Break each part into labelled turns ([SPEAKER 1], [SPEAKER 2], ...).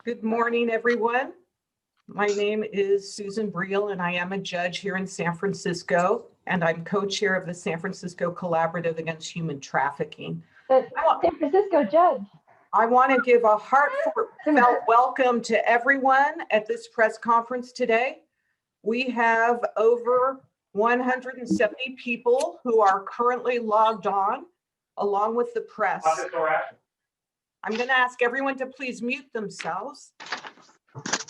[SPEAKER 1] Good morning, everyone. My name is Susan Briel, and I am a judge here in San Francisco, and I'm co-chair of the San Francisco Collaborative Against Human Trafficking.
[SPEAKER 2] The San Francisco judge.
[SPEAKER 1] I want to give a heartfelt welcome to everyone at this press conference today. We have over 170 people who are currently logged on, along with the press. I'm going to ask everyone to please mute themselves.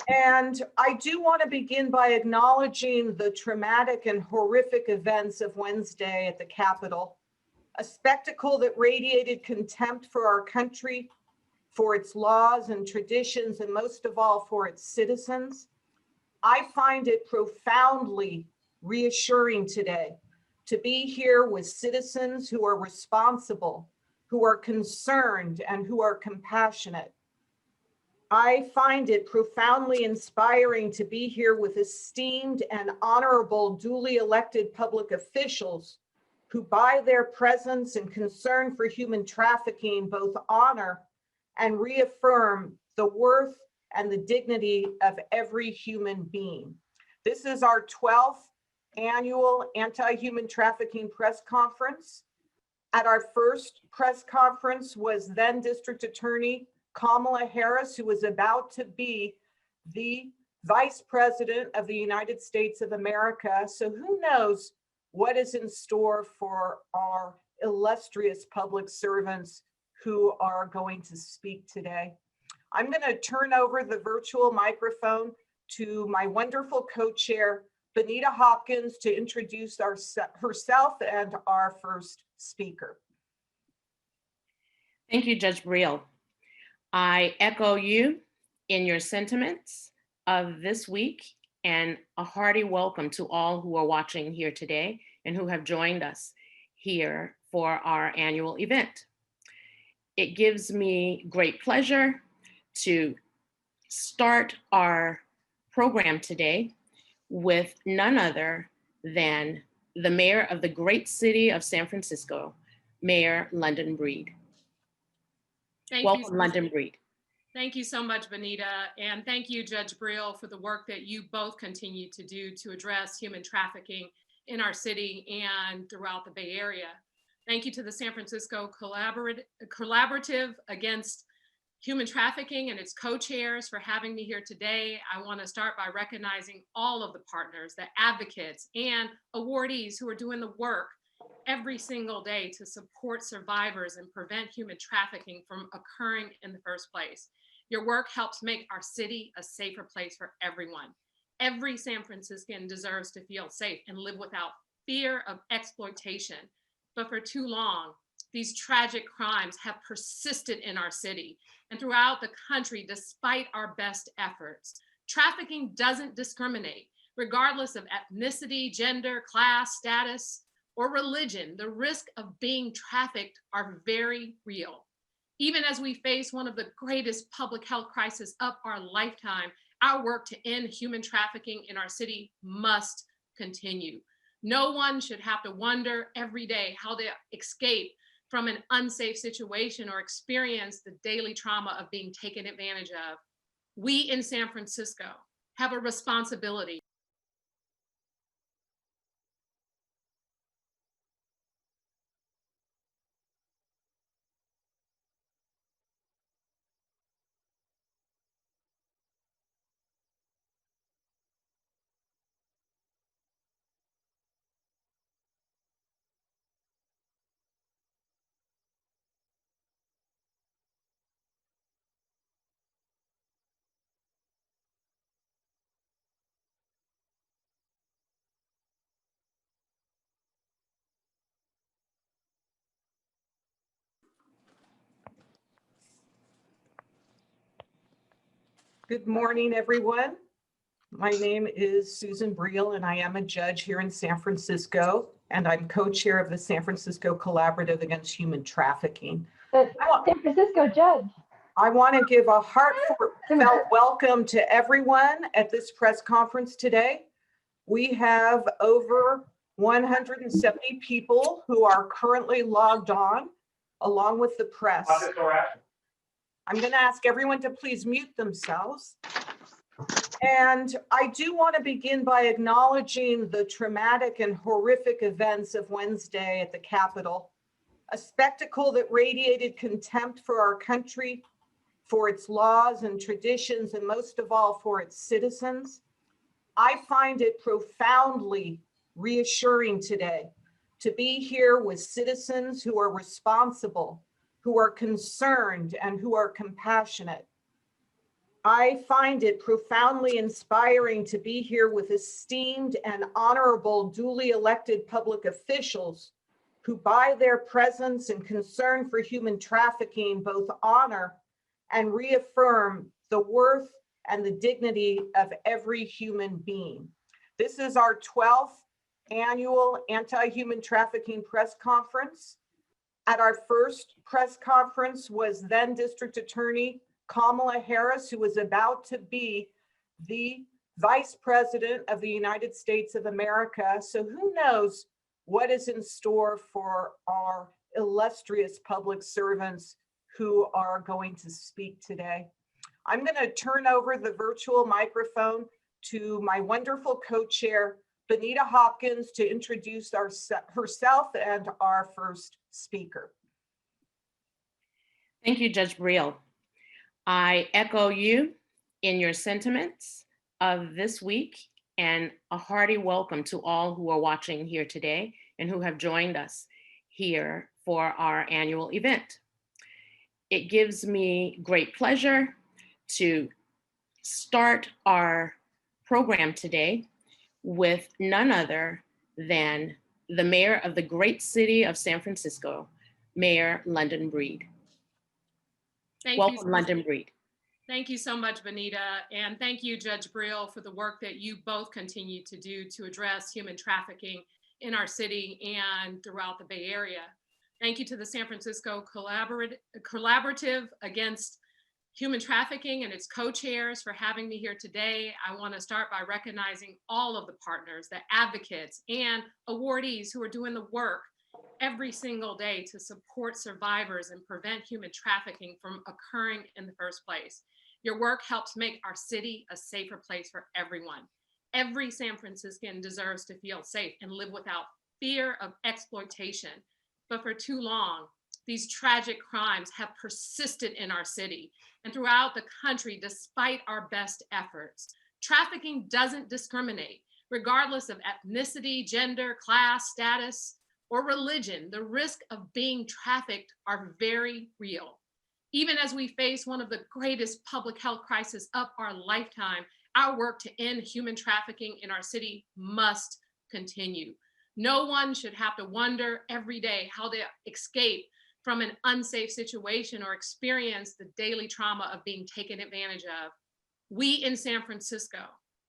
[SPEAKER 1] And I do want to begin by acknowledging the traumatic and horrific events of Wednesday at the Capitol, a spectacle that radiated contempt for our country, for its laws and traditions, and most of all for its citizens. I find it profoundly reassuring today to be here with citizens who are responsible, who are concerned, and who are compassionate. I find it profoundly inspiring to be here with esteemed and honorable duly elected public officials who, by their presence and concern for human trafficking, both honor and reaffirm the worth and the dignity of every human being. This is our 12th annual anti-human trafficking press conference. At our first press conference was then District Attorney Kamala Harris, who was about to be the Vice President of the United States of America. So who knows what is in store for our illustrious public servants who are going to speak today. I'm going to turn over the virtual microphone to my wonderful co-chair, Benita Hopkins, to introduce herself and our first speaker.
[SPEAKER 3] Thank you, Judge Briel. I echo you in your sentiments of this week, and a hearty welcome to all who are watching here today and who have joined us here for our annual event. It gives me great pleasure to start our program today with none other than the mayor of the great city of San Francisco, Mayor London Breed. Welcome, London Breed.
[SPEAKER 4] Thank you so much, Benita. And thank you, Judge Briel, for the work that you both continue to do to address human trafficking in our city and throughout the Bay Area. Thank you to the San Francisco Collaborative Against Human Trafficking and its co-chairs for having me here today. I want to start by recognizing all of the partners, the advocates and awardees who are doing the work every single day to support survivors and prevent human trafficking from occurring in the first place. Your work helps make our city a safer place for everyone. Every San Franciscan deserves to feel safe and live without fear of exploitation. But for too long, these tragic crimes have persisted in our city and throughout the country despite our best efforts. Trafficking doesn't discriminate, regardless of ethnicity, gender, class, status, or religion. The risk of being trafficked are very real. Even as we face one of the greatest public health crises of our lifetime, our work to end human trafficking in our city must continue. No one should have to wonder every day how they escape from an unsafe situation or experience the daily trauma of being taken advantage of. We in San Francisco have a responsibility.
[SPEAKER 1] Good morning, everyone. My name is Susan Briel, and I am a judge here in San Francisco, and I'm co-chair of the San Francisco Collaborative Against Human Trafficking.
[SPEAKER 2] The San Francisco judge.
[SPEAKER 1] I want to give a heartfelt welcome to everyone at this press conference today. We have over 170 people who are currently logged on, along with the press. I'm going to ask everyone to please mute themselves. And I do want to begin by acknowledging the traumatic and horrific events of Wednesday at the Capitol, a spectacle that radiated contempt for our country, for its laws and traditions, and most of all, for its citizens. I find it profoundly reassuring today to be here with citizens who are responsible, who are concerned, and who are compassionate. I find it profoundly inspiring to be here with esteemed and honorable duly elected public officials who, by their presence and concern for human trafficking, both honor and reaffirm the worth and the dignity of every human being. This is our 12th annual anti-human trafficking press conference. At our first press conference was then District Attorney Kamala Harris, who was about to be the Vice President of the United States of America. So who knows what is in store for our illustrious public servants who are going to speak today. I'm going to turn over the virtual microphone to my wonderful co-chair, Benita Hopkins, to introduce herself and our first speaker.
[SPEAKER 3] Thank you, Judge Briel. I echo you in your sentiments of this week, and a hearty welcome to all who are watching here today and who have joined us here for our annual event. It gives me great pleasure to start our program today with none other than the mayor of the great city of San Francisco, Mayor London Breed. Welcome, London Breed.
[SPEAKER 4] Thank you so much, Benita. And thank you, Judge Briel, for the work that you both continue to do to address human trafficking in our city and throughout the Bay Area. Thank you to the San Francisco Collaborative Against Human Trafficking and its co-chairs for having me here today. I want to start by recognizing all of the partners, the advocates, and awardees who are doing the work every single day to support survivors and prevent human trafficking from occurring in the first place. Your work helps make our city a safer place for everyone. Every San Franciscan deserves to feel safe and live without fear of exploitation. But for too long, these tragic crimes have persisted in our city and throughout the country despite our best efforts. Trafficking doesn't discriminate, regardless of ethnicity, gender, class, status, or religion. The risk of being trafficked are very real. Even as we face one of the greatest public health crises of our lifetime, our work to end human trafficking in our city must continue. No one should have to wonder every day how they escape from an unsafe situation or experience the daily trauma of being taken advantage of. We in San Francisco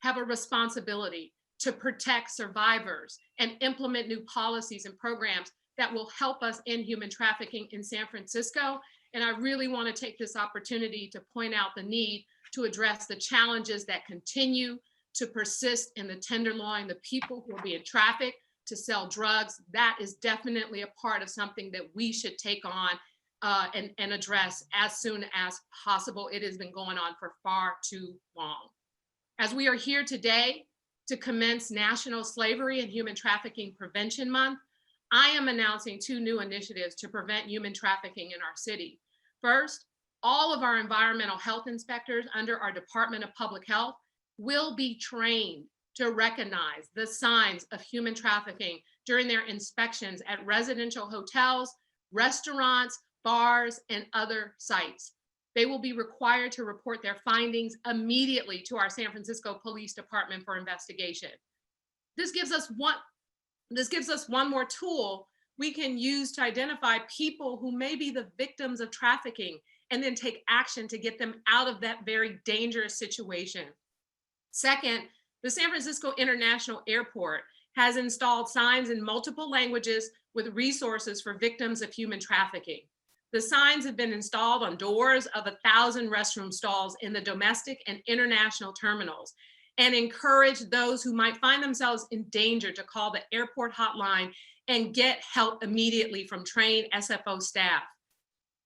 [SPEAKER 4] have a responsibility to protect survivors and implement new policies and programs that will help us end human trafficking in San Francisco. And I really want to take this opportunity to point out the need to address the challenges that continue to persist in the Tenderloin, the people who are being trafficked to sell drugs. That is definitely a part of something that we should take on and address as soon as possible. It has been going on for far too long. As we are here today to commence National Slavery and Human Trafficking Prevention Month, I am announcing 2 new initiatives to prevent human trafficking in our city. First, all of our environmental health inspectors under our Department of Public Health will be trained to recognize the signs of human trafficking during their inspections at residential hotels, restaurants, bars, and other sites. They will be required to report their findings immediately to our San Francisco Police Department for investigation. This gives us one more tool we can use to identify people who may be the victims of trafficking and then take action to get them out of that very dangerous situation. Second, the San Francisco International Airport has installed signs in multiple languages with resources for victims of human trafficking. The signs have been installed on doors of 1,000 restroom stalls in the domestic and international terminals and encourage those who might find themselves in danger to call the airport hotline and get help immediately from trained SFO staff.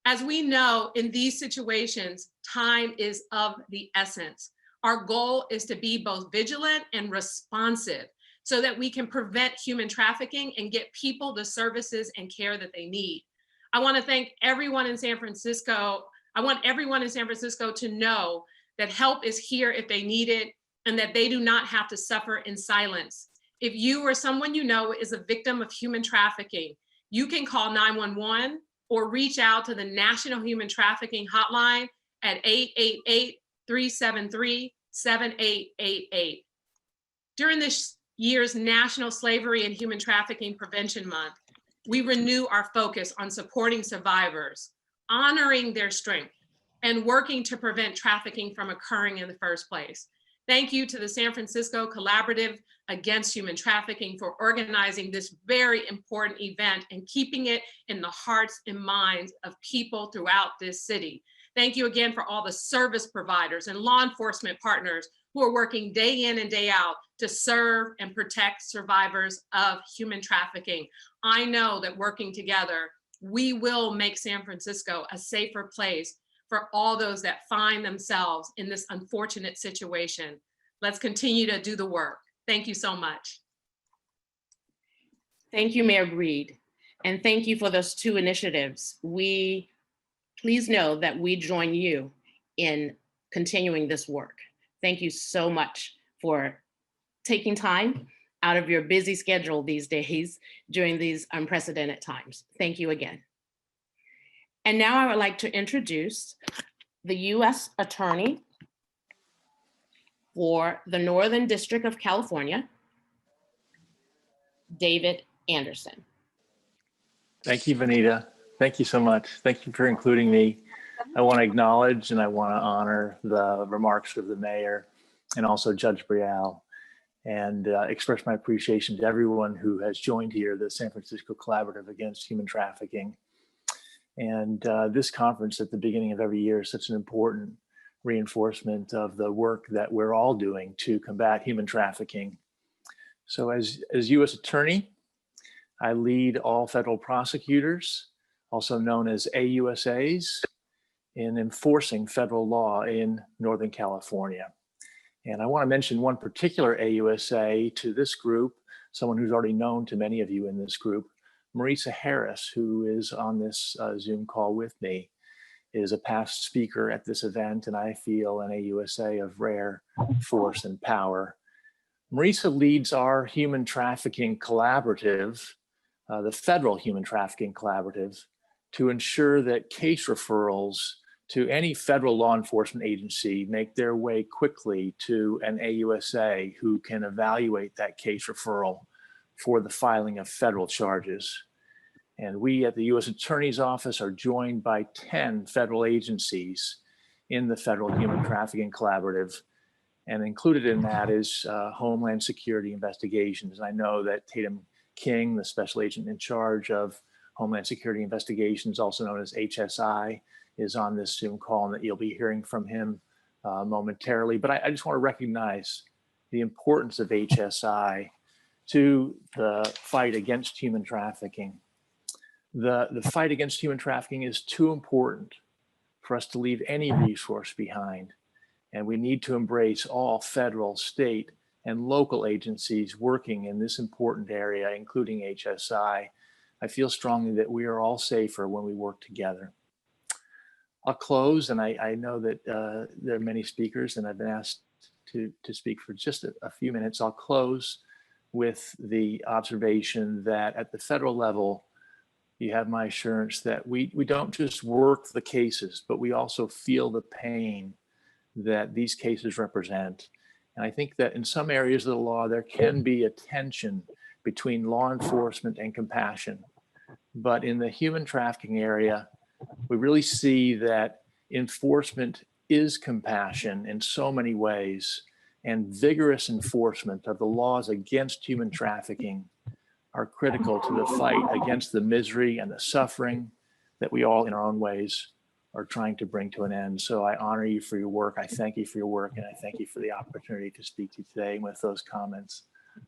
[SPEAKER 4] As we know, in these situations, time is of the essence. Our goal is to be both vigilant and responsive so that we can prevent human trafficking and get people the services and care that they need. I want to thank everyone in San Francisco. I want everyone in San Francisco to know that help is here if they need it and that they do not have to suffer in silence. If you or someone you know is a victim of human trafficking, you can call 911 or reach out to the National Human Trafficking Hotline at 888-373-7888. During this year's National Slavery and Human Trafficking Prevention Month, we renew our focus on supporting survivors, honoring their strength, and working to prevent trafficking from occurring in the first place. Thank you to the San Francisco Collaborative Against Human Trafficking for organizing this very important event and keeping it in the hearts and minds of people throughout this city. Thank you again for all the service providers and law enforcement partners who are working day in and day out to serve and protect survivors of human trafficking. I know that working together, we will make San Francisco a safer place for all those that find themselves in this unfortunate situation. Let's continue to do the work. Thank you so much.
[SPEAKER 3] Thank you, Mayor Breed. And thank you for those two initiatives. Please know that we join you in continuing this work. Thank you so much for taking time out of your busy schedule these days during these unprecedented times. Thank you again. And now I would like to introduce the U.S. Attorney for the Northern District of California, David Anderson.
[SPEAKER 5] Thank you, Benita. Thank you so much. Thank you for including me. I want to acknowledge and I want to honor the remarks of the mayor and also Judge Brial, and express my appreciation to everyone who has joined here, the San Francisco Collaborative Against Human Trafficking. And this conference at the beginning of every year is such an important reinforcement of the work that we're all doing to combat human trafficking. So as U.S. Attorney, I lead all federal prosecutors, also known as AUSAs, in enforcing federal law in Northern California. And I want to mention one particular AUSA to this group, someone who's already known to many of you in this group. Marisa Harris, who is on this Zoom call with me, is a past speaker at this event, and I feel an AUSA of rare force and power. Marisa leads our human trafficking collaborative, the Federal Human Trafficking Collaborative, to ensure that case referrals to any federal law enforcement agency make their way quickly to an AUSA who can evaluate that case referral for the filing of federal charges. And we at the U.S. Attorney's Office are joined by 10 federal agencies in the Federal Human Trafficking Collaborative. And included in that is Homeland Security investigations. I know that Tatum King, the special agent in charge of Homeland Security investigations, also known as HSI, is on this Zoom call, and that you'll be hearing from him momentarily. But I just want to recognize the importance of HSI to the fight against human trafficking. The fight against human trafficking is too important for us to leave any resource behind. And we need to embrace all federal, state, and local agencies working in this important area, including HSI. I feel strongly that we are all safer when we work together. I'll close, and I know that there are many speakers, and I've been asked to speak for just a few minutes. I'll close with the observation that at the federal level, you have my assurance that we don't just work the cases, but we also feel the pain that these cases represent. And I think that in some areas of the law, there can be a tension between law enforcement and compassion. But in the human trafficking area, we really see that enforcement is compassion in so many ways, and vigorous enforcement of the laws against human trafficking are critical to the fight against the misery and the suffering that we all in our own ways are trying to bring to an end. So I honor you for your work. I thank you for your work, and I thank you for the opportunity to speak to you today. And with those comments,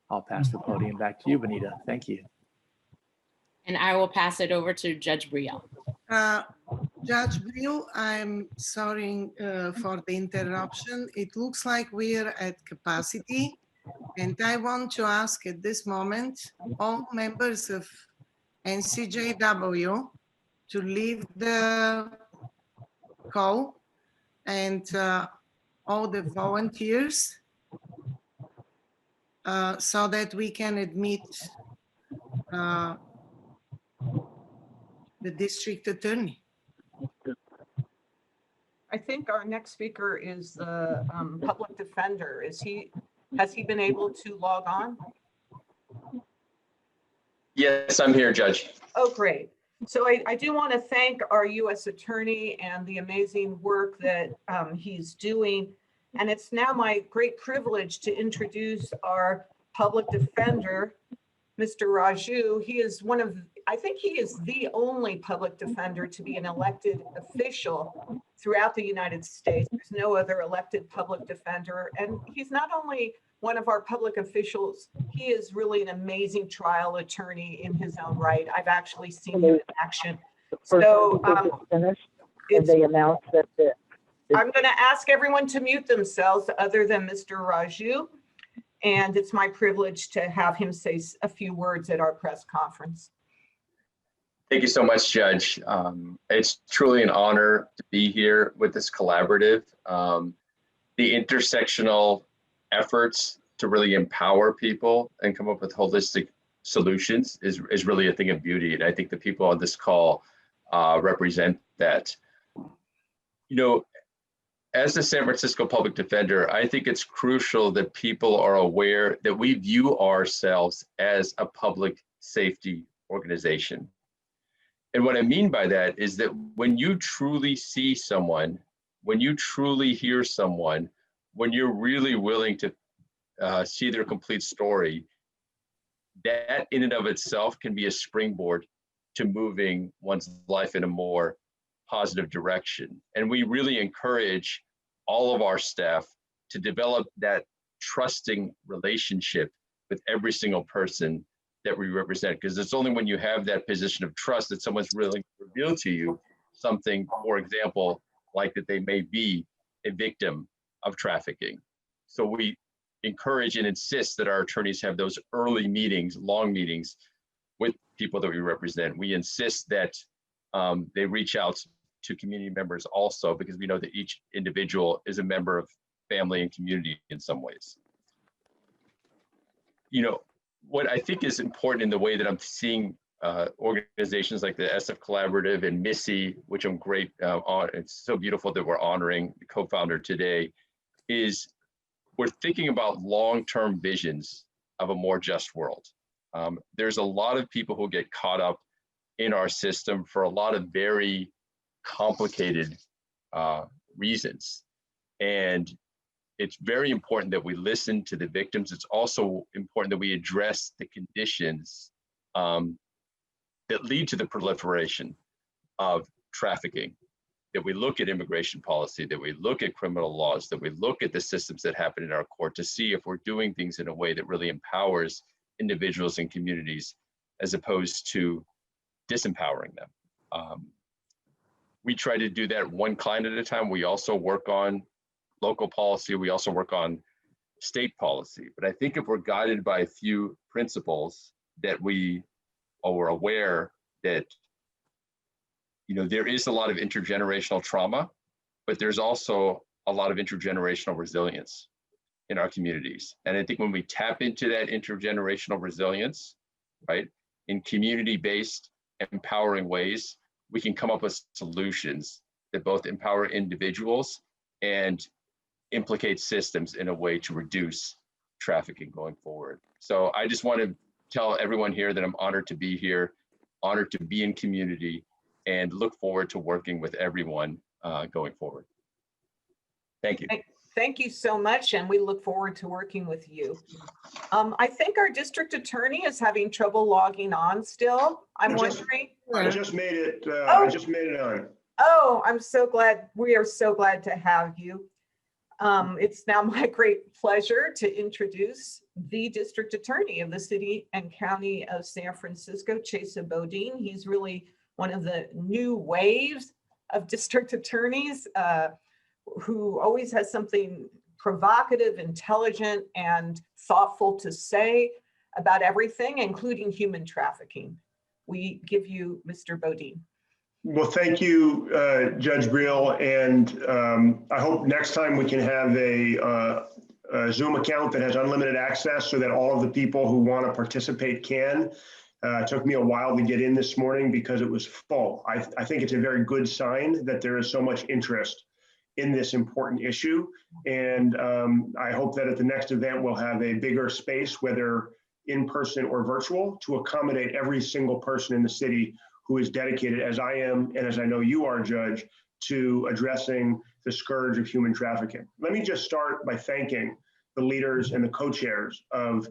[SPEAKER 5] I'll pass the podium back to you, Benita. Thank you.
[SPEAKER 3] And I will pass it over to Judge Brielle.
[SPEAKER 6] Judge Brill, I'm sorry for the interruption. It looks like we're at capacity, and I want to ask at this moment all members of NCJW to leave the call and all the volunteers so that we can admit the district attorney.
[SPEAKER 1] I think our next speaker is the public defender. Has he been able to log on?
[SPEAKER 7] Yes, I'm here, Judge.
[SPEAKER 1] Oh, great. So I do want to thank our U.S. Attorney and the amazing work that he's doing. And it's now my great privilege to introduce our public defender, Mr. Raju. He is I think he is the only public defender to be an elected official throughout the United States. There's no other elected public defender. And he's not only one of our public officials, he is really an amazing trial attorney in his own right. I've actually seen him in action. So
[SPEAKER 2] And they announced that
[SPEAKER 1] I'm going to ask everyone to mute themselves other than Mr. Raju. And it's my privilege to have him say a few words at our press conference.
[SPEAKER 7] Thank you so much, Judge. It's truly an honor to be here with this collaborative. The intersectional efforts to really empower people and come up with holistic solutions is really a thing of beauty. And I think the people on this call represent that. You know, as the San Francisco public defender, I think it's crucial that people are aware that we view ourselves as a public safety organization. And what I mean by that is that when you truly see someone, when you truly hear someone, when you're really willing to see their complete story, that in and of itself can be a springboard to moving one's life in a more positive direction. And we really encourage all of our staff to develop that trusting relationship with every single person that we represent, because it's only when you have that position of trust that someone's willing to reveal to you something, for example, like that they may be a victim of trafficking. So we encourage and insist that our attorneys have those early meetings, long meetings with people that we represent. We insist that they reach out to community members also, because we know that each individual is a member of family and community in some ways. You know, what I think is important in the way that I'm seeing organizations like the SF Collaborative and Missy, which I'm great on, it's so beautiful that we're honoring the co-founder today, is we're thinking about long-term visions of a more just world. There's a lot of people who get caught up in our system for a lot of very complicated reasons. And it's very important that we listen to the victims. It's also important that we address the conditions that lead to the proliferation of trafficking, that we look at immigration policy, that we look at criminal laws, that we look at the systems that happen in our court to see if we're doing things in a way that really empowers individuals and communities as opposed to disempowering them. We try to do that one client at a time. We also work on local policy. We also work on state policy. But I think if we're guided by a few principles that we are aware that, you know, there is a lot of intergenerational trauma, but there's also a lot of intergenerational resilience in our communities. And I think when we tap into that intergenerational resilience, right, in community-based empowering ways, we can come up with solutions that both empower individuals and implicate systems in a way to reduce trafficking going forward. So I just want to tell everyone here that I'm honored to be here, honored to be in community, and look forward to working with everyone going forward. Thank you.
[SPEAKER 1] Thank you so much, and we look forward to working with you. I think our district attorney is having trouble logging on still. I'm wondering.
[SPEAKER 8] I just made it. I just made it on.
[SPEAKER 1] Oh, I'm so glad. We are so glad to have you. It's now my great pleasure to introduce the District Attorney of the City and County of San Francisco, Chesa Boudin. He's really one of the new waves of district attorneys who always has something provocative, intelligent, and thoughtful to say about everything, including human trafficking. We give you Mr. Boudin.
[SPEAKER 8] Well, thank you, Judge Briel, and I hope next time we can have a Zoom account that has unlimited access so that all of the people who want to participate can. It took me a while to get in this morning because it was full. I think it's a very good sign that there is so much interest in this important issue, and I hope that at the next event we'll have a bigger space, whether in person or virtual, to accommodate every single person in the city who is dedicated, as I am, and as I know you are, Judge, to addressing the scourge of human trafficking. Let me just start by thanking the leaders and the co-chairs of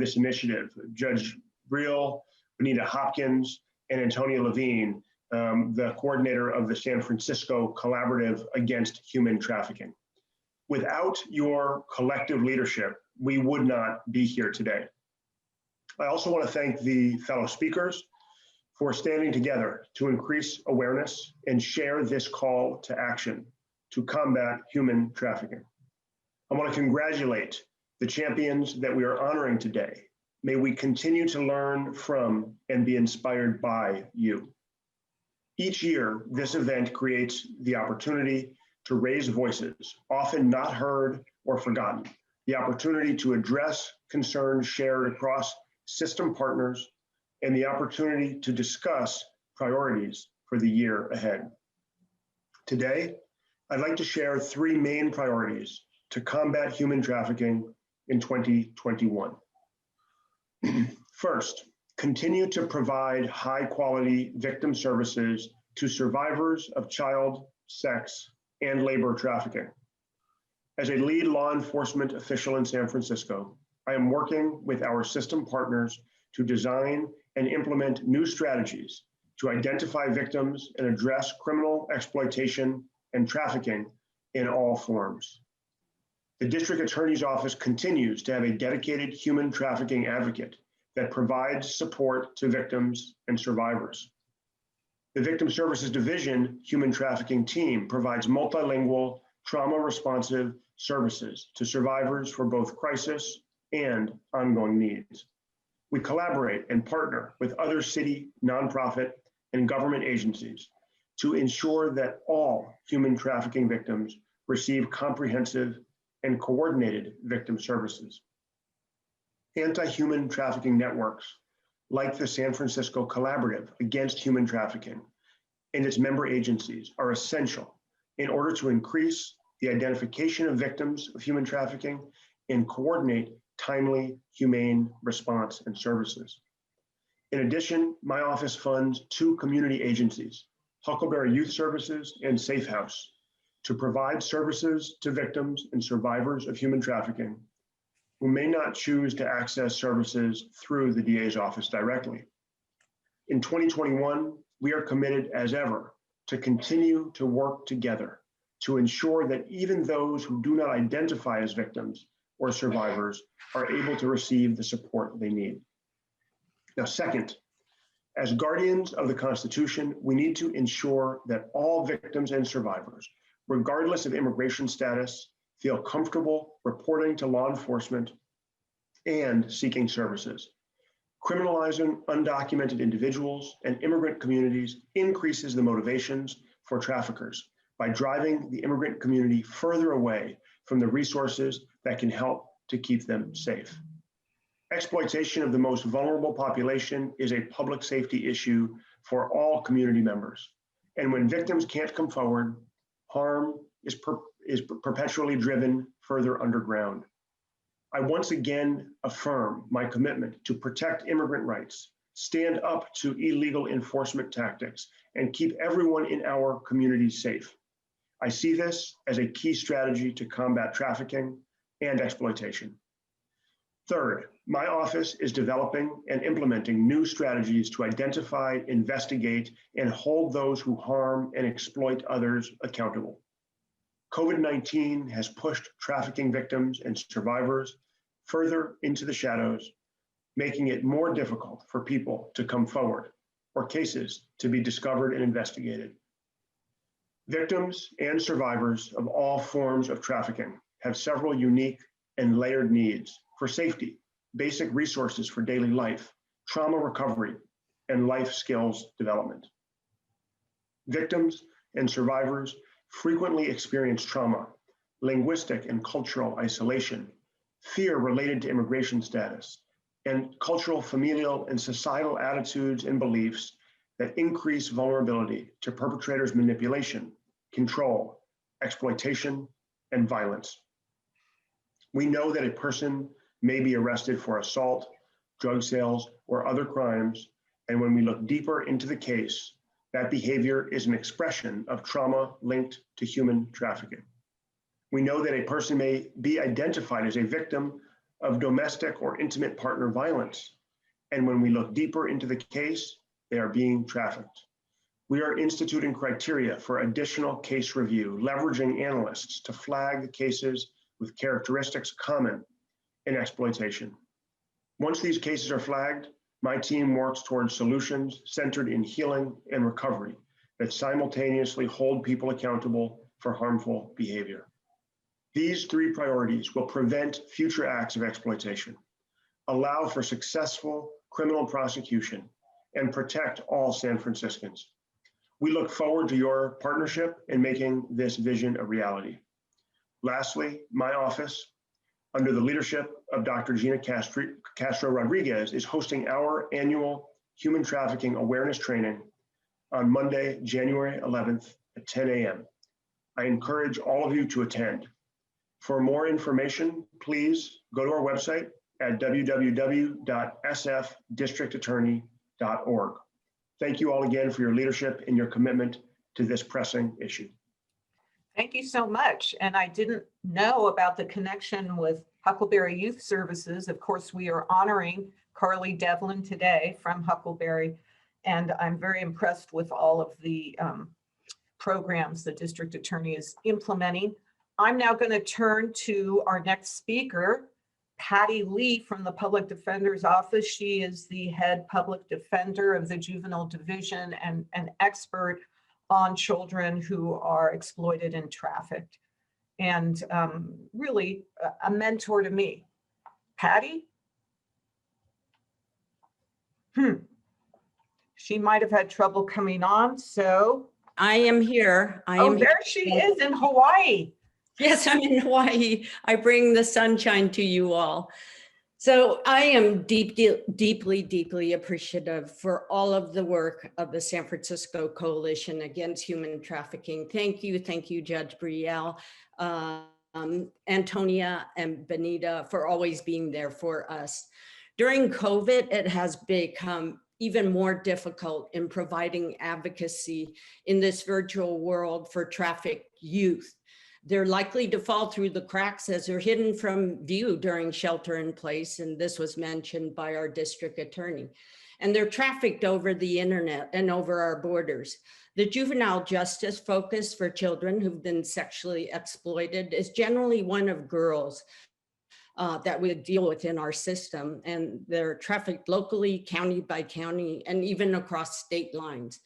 [SPEAKER 8] this initiative, Judge Briel, Benita Hopkins, and Antonia Levine, the coordinator of the San Francisco Collaborative Against Human Trafficking. Without your collective leadership, we would not be here today. I also want to thank the fellow speakers for standing together to increase awareness and share this call to action to combat human trafficking. I want to congratulate the champions that we are honoring today. May we continue to learn from and be inspired by you. Each year, this event creates the opportunity to raise voices, often not heard or forgotten, the opportunity to address concerns shared across system partners, and the opportunity to discuss priorities for the year ahead. Today, I'd like to share three main priorities to combat human trafficking in 2021. First, continue to provide high-quality victim services to survivors of child, sex, and labor trafficking. As a lead law enforcement official in San Francisco, I am working with our system partners to design and implement new strategies to identify victims and address criminal exploitation and trafficking in all forms. The District Attorney's Office continues to have a dedicated human trafficking advocate that provides support to victims and survivors. The Victim Services Division Human Trafficking Team provides multilingual, trauma-responsive services to survivors for both crisis and ongoing needs. We collaborate and partner with other city, nonprofit, and government agencies to ensure that all human trafficking victims receive comprehensive and coordinated victim services. Anti-human trafficking networks, like the San Francisco Collaborative Against Human Trafficking and its member agencies, are essential in order to increase the identification of victims of human trafficking and coordinate timely, humane response and services. In addition, my office funds two community agencies, Huckleberry Youth Services and Safe House, to provide services to victims and survivors of human trafficking who may not choose to access services through the DA's office directly. In 2021, we are committed as ever to continue to work together to ensure that even those who do not identify as victims or survivors are able to receive the support they need. Now, second, as guardians of the Constitution, we need to ensure that all victims and survivors, regardless of immigration status, feel comfortable reporting to law enforcement and seeking services. Criminalizing undocumented individuals and immigrant communities increases the motivations for traffickers by driving the immigrant community further away from the resources that can help to keep them safe. Exploitation of the most vulnerable population is a public safety issue for all community members. And when victims can't come forward, harm is perpetually driven further underground. I once again affirm my commitment to protect immigrant rights, stand up to illegal enforcement tactics, and keep everyone in our communities safe. I see this as a key strategy to combat trafficking and exploitation. Third, my office is developing and implementing new strategies to identify, investigate, and hold those who harm and exploit others accountable. COVID-19 has pushed trafficking victims and survivors further into the shadows, making it more difficult for people to come forward or cases to be discovered and investigated. Victims and survivors of all forms of trafficking have several unique and layered needs for safety, basic resources for daily life, trauma recovery, and life skills development. Victims and survivors frequently experience trauma, linguistic and cultural isolation, fear related to immigration status, and cultural, familial, and societal attitudes and beliefs that increase vulnerability to perpetrators' manipulation, control, exploitation, and violence. We know that a person may be arrested for assault, drug sales, or other crimes, and when we look deeper into the case, that behavior is an expression of trauma linked to human trafficking. We know that a person may be identified as a victim of domestic or intimate partner violence, and when we look deeper into the case, they are being trafficked. We are instituting criteria for additional case review, leveraging analysts to flag cases with characteristics common in exploitation. Once these cases are flagged, my team works towards solutions centered in healing and recovery that simultaneously hold people accountable for harmful behavior. These three priorities will prevent future acts of exploitation, allow for successful criminal prosecution, and protect all San Franciscans. We look forward to your partnership in making this vision a reality. Lastly, my office, under the leadership of Dr. Gina Castro Rodriguez, is hosting our annual human trafficking awareness training on Monday, January 11th at 10 a.m. I encourage all of you to attend. For more information, please go to our website at www.sfdistrictattorney.org. Thank you all again for your leadership and your commitment to this pressing issue.
[SPEAKER 1] Thank you so much. And I didn't know about the connection with Huckleberry Youth Services. Of course, we are honoring Carly Devlin today from Huckleberry, and I'm very impressed with all of the programs the district attorney is implementing. I'm now going to turn to our next speaker, Patty Lee from the Public Defender's Office. She is the head public defender of the Juvenile Division and an expert on children who are exploited and trafficked, and really a mentor to me. Patty? She might have had trouble coming on, so.
[SPEAKER 9] I am here.
[SPEAKER 1] There she is in Hawaii.
[SPEAKER 9] Yes, I'm in Hawaii. I bring the sunshine to you all. So I am deeply appreciative for all of the work of the San Francisco Coalition Against Human Trafficking. Thank you, Judge Brielle, Antonia, and Benita for always being there for us. During COVID, it has become even more difficult in providing advocacy in this virtual world for trafficked youth. They're likely to fall through the cracks as they're hidden from view during shelter in place, and this was mentioned by our district attorney. And they're trafficked over the internet and over our borders. The juvenile justice focus for children who've been sexually exploited is generally one of girls that we deal with in our system, and they're trafficked locally, county by county, and even across state lines.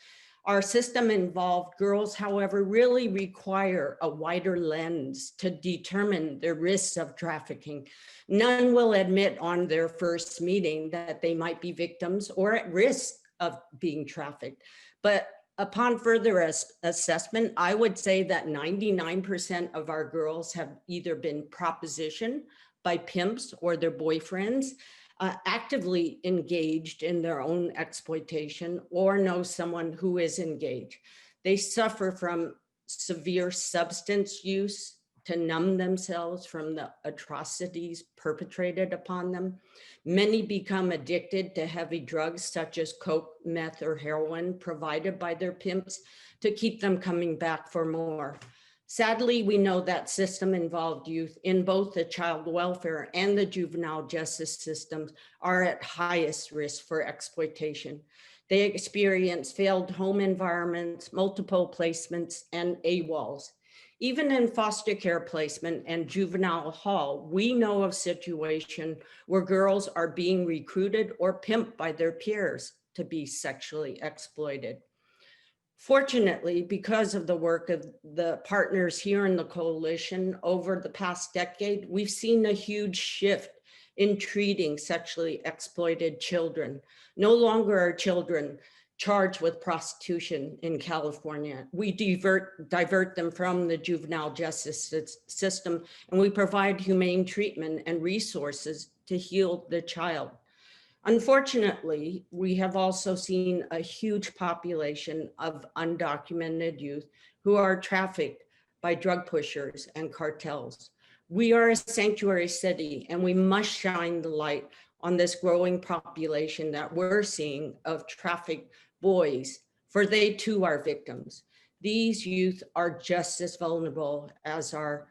[SPEAKER 9] Our system involved girls, however, really require a wider lens to determine the risks of trafficking. None will admit on their first meeting that they might be victims or at risk of being trafficked. But upon further assessment, I would say that 99% of our girls have either been propositioned by pimps or their boyfriends, actively engaged in their own exploitation, or know someone who is engaged. They suffer from severe substance use to numb themselves from the atrocities perpetrated upon them. Many become addicted to heavy drugs such as coke, meth, or heroin provided by their pimps to keep them coming back for more. Sadly, we know that system-involved youth in both the child welfare and the juvenile justice systems are at highest risk for exploitation. They experience failed home environments, multiple placements, and AWOLs. Even in foster care placement and juvenile hall, we know of situation where girls are being recruited or pimped by their peers to be sexually exploited. Fortunately, because of the work of the partners here in the coalition over the past decade, we've seen a huge shift in treating sexually exploited children. No longer are children charged with prostitution in California. We divert them from the juvenile justice system, and we provide humane treatment and resources to heal the child. Unfortunately, we have also seen a huge population of undocumented youth who are trafficked by drug pushers and cartels. We are a sanctuary city, and we must shine the light on this growing population that we're seeing of trafficked boys, for they too are victims. These youth are just as vulnerable as our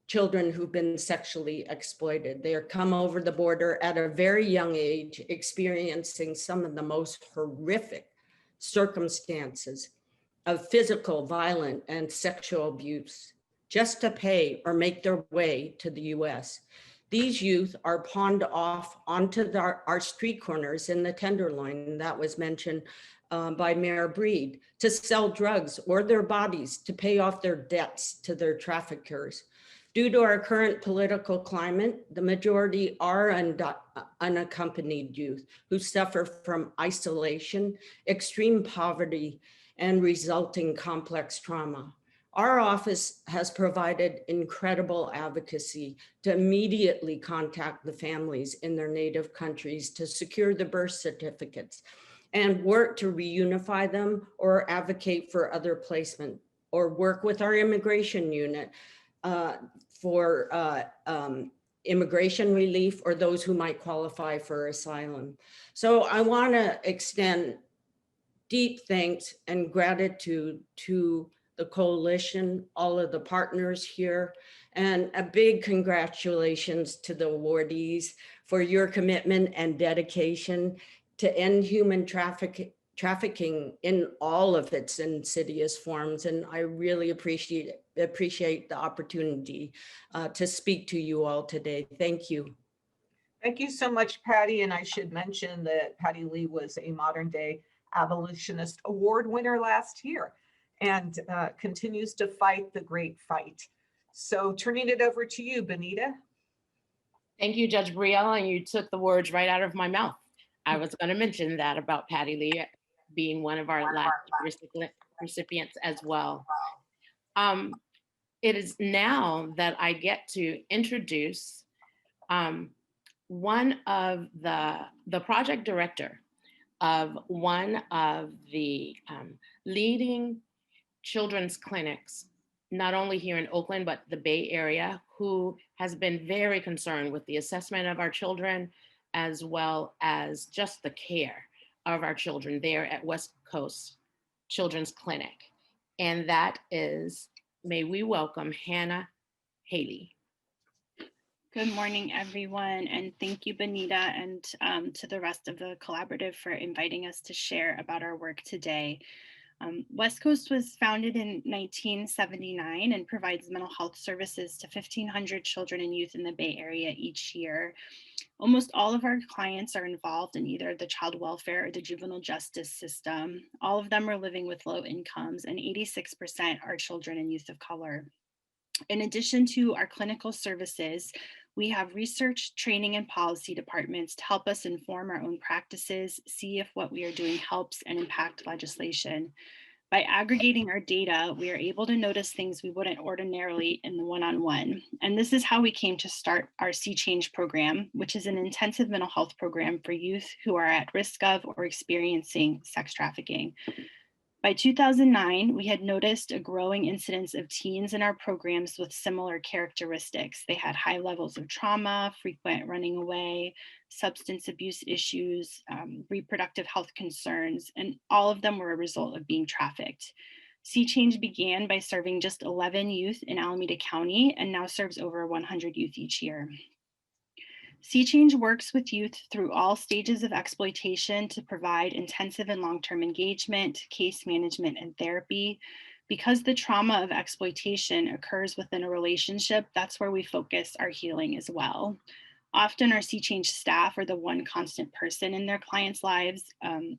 [SPEAKER 9] children who've been sexually exploited. They are come over the border at a very young age, experiencing some of the most horrific circumstances of physical, violent, and sexual abuse just to pay or make their way to the US. These youth are pawned off onto our street corners in the Tenderloin that was mentioned by Mayor Breed to sell drugs or their bodies to pay off their debts to their traffickers. Due to our current political climate, the majority are unaccompanied youth who suffer from isolation, extreme poverty, and resulting complex trauma. Our office has provided incredible advocacy to immediately contact the families in their native countries to secure the birth certificates and work to reunify them or advocate for other placement, or work with our immigration unit for immigration relief or those who might qualify for asylum. So I want to extend deep thanks and gratitude to the coalition, all of the partners here, and a big congratulations to the awardees for your commitment and dedication to end human trafficking in all of its insidious forms. And I really appreciate the opportunity to speak to you all today. Thank you.
[SPEAKER 1] Thank you so much, Patty. And I should mention that Patty Lee was a Modern Day Abolitionist Award winner last year and continues to fight the great fight. So turning it over to you, Benita.
[SPEAKER 3] Thank you, Judge Brielle, and you took the words right out of my mouth. I was going to mention that about Patty Lee being one of our last recipients as well. It is now that I get to introduce one of the project director of one of the leading children's clinics, not only here in Oakland, but the Bay Area, who has been very concerned with the assessment of our children, as well as just the care of our children there at West Coast Children's Clinic. And that is, may we welcome Hannah Haley.
[SPEAKER 10] Good morning, everyone, and thank you, Benita, and to the rest of the collaborative for inviting us to share about our work today. West Coast was founded in 1979 and provides mental health services to 1,500 children and youth in the Bay Area each year. Almost all of our clients are involved in either the child welfare or the juvenile justice system. All of them are living with low incomes, and 86% are children and youth of color. In addition to our clinical services, we have research, training, and policy departments to help us inform our own practices, see if what we are doing helps, and impact legislation. By aggregating our data, we are able to notice things we wouldn't ordinarily in the one-on-one. And this is how we came to start our See Change program, which is an intensive mental health program for youth who are at risk of or experiencing sex trafficking. By 2009, we had noticed a growing incidence of teens in our programs with similar characteristics. They had high levels of trauma, frequent running away, substance abuse issues, reproductive health concerns, and all of them were a result of being trafficked. See Change began by serving just 11 youth in Alameda County and now serves over 100 youth each year. See Change works with youth through all stages of exploitation to provide intensive and long-term engagement, case management, and therapy. Because the trauma of exploitation occurs within a relationship, that's where we focus our healing as well. Often our Sea Change staff are the one constant person in their clients' lives.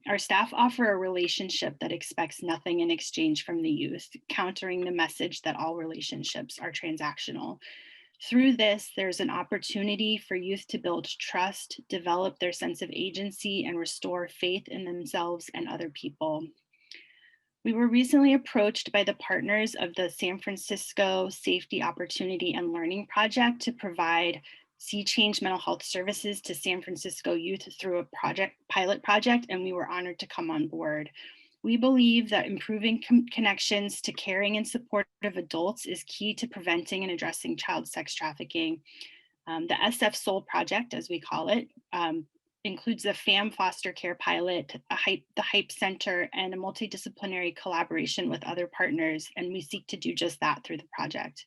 [SPEAKER 10] Our staff offer a relationship that expects nothing in exchange from the youth, countering the message that all relationships are transactional. Through this, there's an opportunity for youth to build trust, develop their sense of agency, and restore faith in themselves and other people. We were recently approached by the partners of the San Francisco Safety, Opportunity, and Learning Project to provide Sea Change mental health services to San Francisco youth through a pilot project, and we were honored to come on board. We believe that improving connections to caring and supportive adults is key to preventing and addressing child sex trafficking. The SF Soul Project, as we call it, includes a FAM foster care pilot, the Hype Center, and a multidisciplinary collaboration with other partners, and we seek to do just that through the project.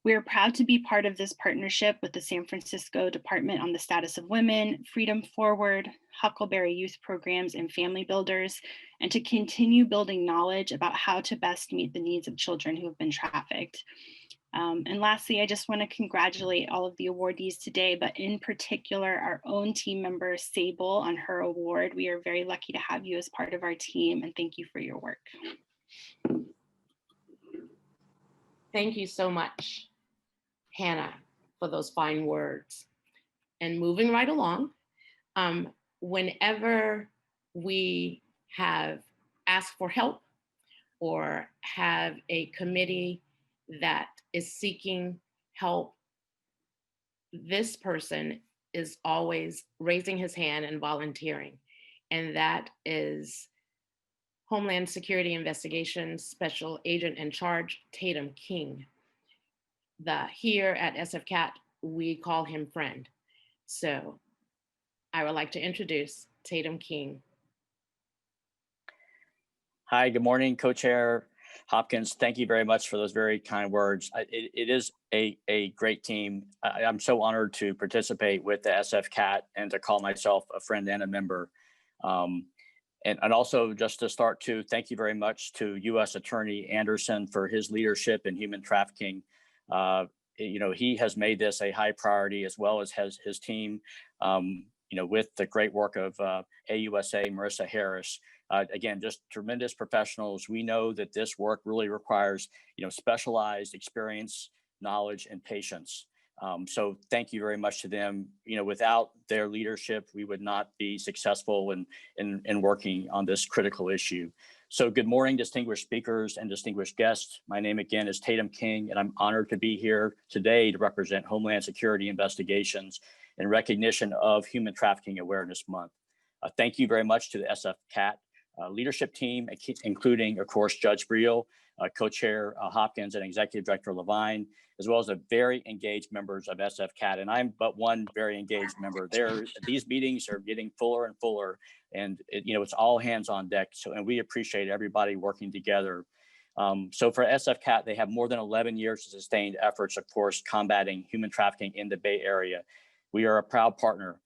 [SPEAKER 10] We are proud to be part of this partnership with the San Francisco Department on the Status of Women, Freedom Forward, Huckleberry Youth Programs, and Family Builders, and to continue building knowledge about how to best meet the needs of children who have been trafficked. And lastly, I just want to congratulate all of the awardees today, but in particular, our own team member, Sable, on her award. We are very lucky to have you as part of our team, and thank you for your work.
[SPEAKER 3] Thank you so much, Hannah, for those fine words. And moving right along, whenever we have asked for help or have a committee that is seeking help, this person is always raising his hand and volunteering. And that is Homeland Security Investigations Special Agent in Charge, Tatum King. Here at SFCAT, we call him friend. So I would like to introduce Tatum King.
[SPEAKER 11] Hi, good morning, Co-Chair Hopkins. Thank you very much for those very kind words. It is a great team. I'm so honored to participate with the SFCAT and to call myself a friend and a member. And also just to start to thank you very much to U.S. Attorney Anderson for his leadership in human trafficking. He has made this a high priority, as well as his team, with the great work of AUSA Marissa Harris. Again, just tremendous professionals. We know that this work really requires, specialized experience, knowledge, and patience. So thank you very much to them. Without their leadership, we would not be successful in working on this critical issue. So good morning, distinguished speakers and distinguished guests. My name again is Tatum King, and I'm honored to be here today to represent Homeland Security Investigations in recognition of Human Trafficking Awareness Month. Thank you very much to the SFCAT leadership team, including, of course, Judge Briel, Co-Chair Hopkins, and Executive Director Levine, as well as the very engaged members of SFCAT. And I'm but one very engaged member. These meetings are getting fuller and fuller, and it's all hands on deck. And we appreciate everybody working together. So for SFCAT, they have more than 11 years of sustained efforts, of course, combating human trafficking in the Bay Area. We are a proud partner.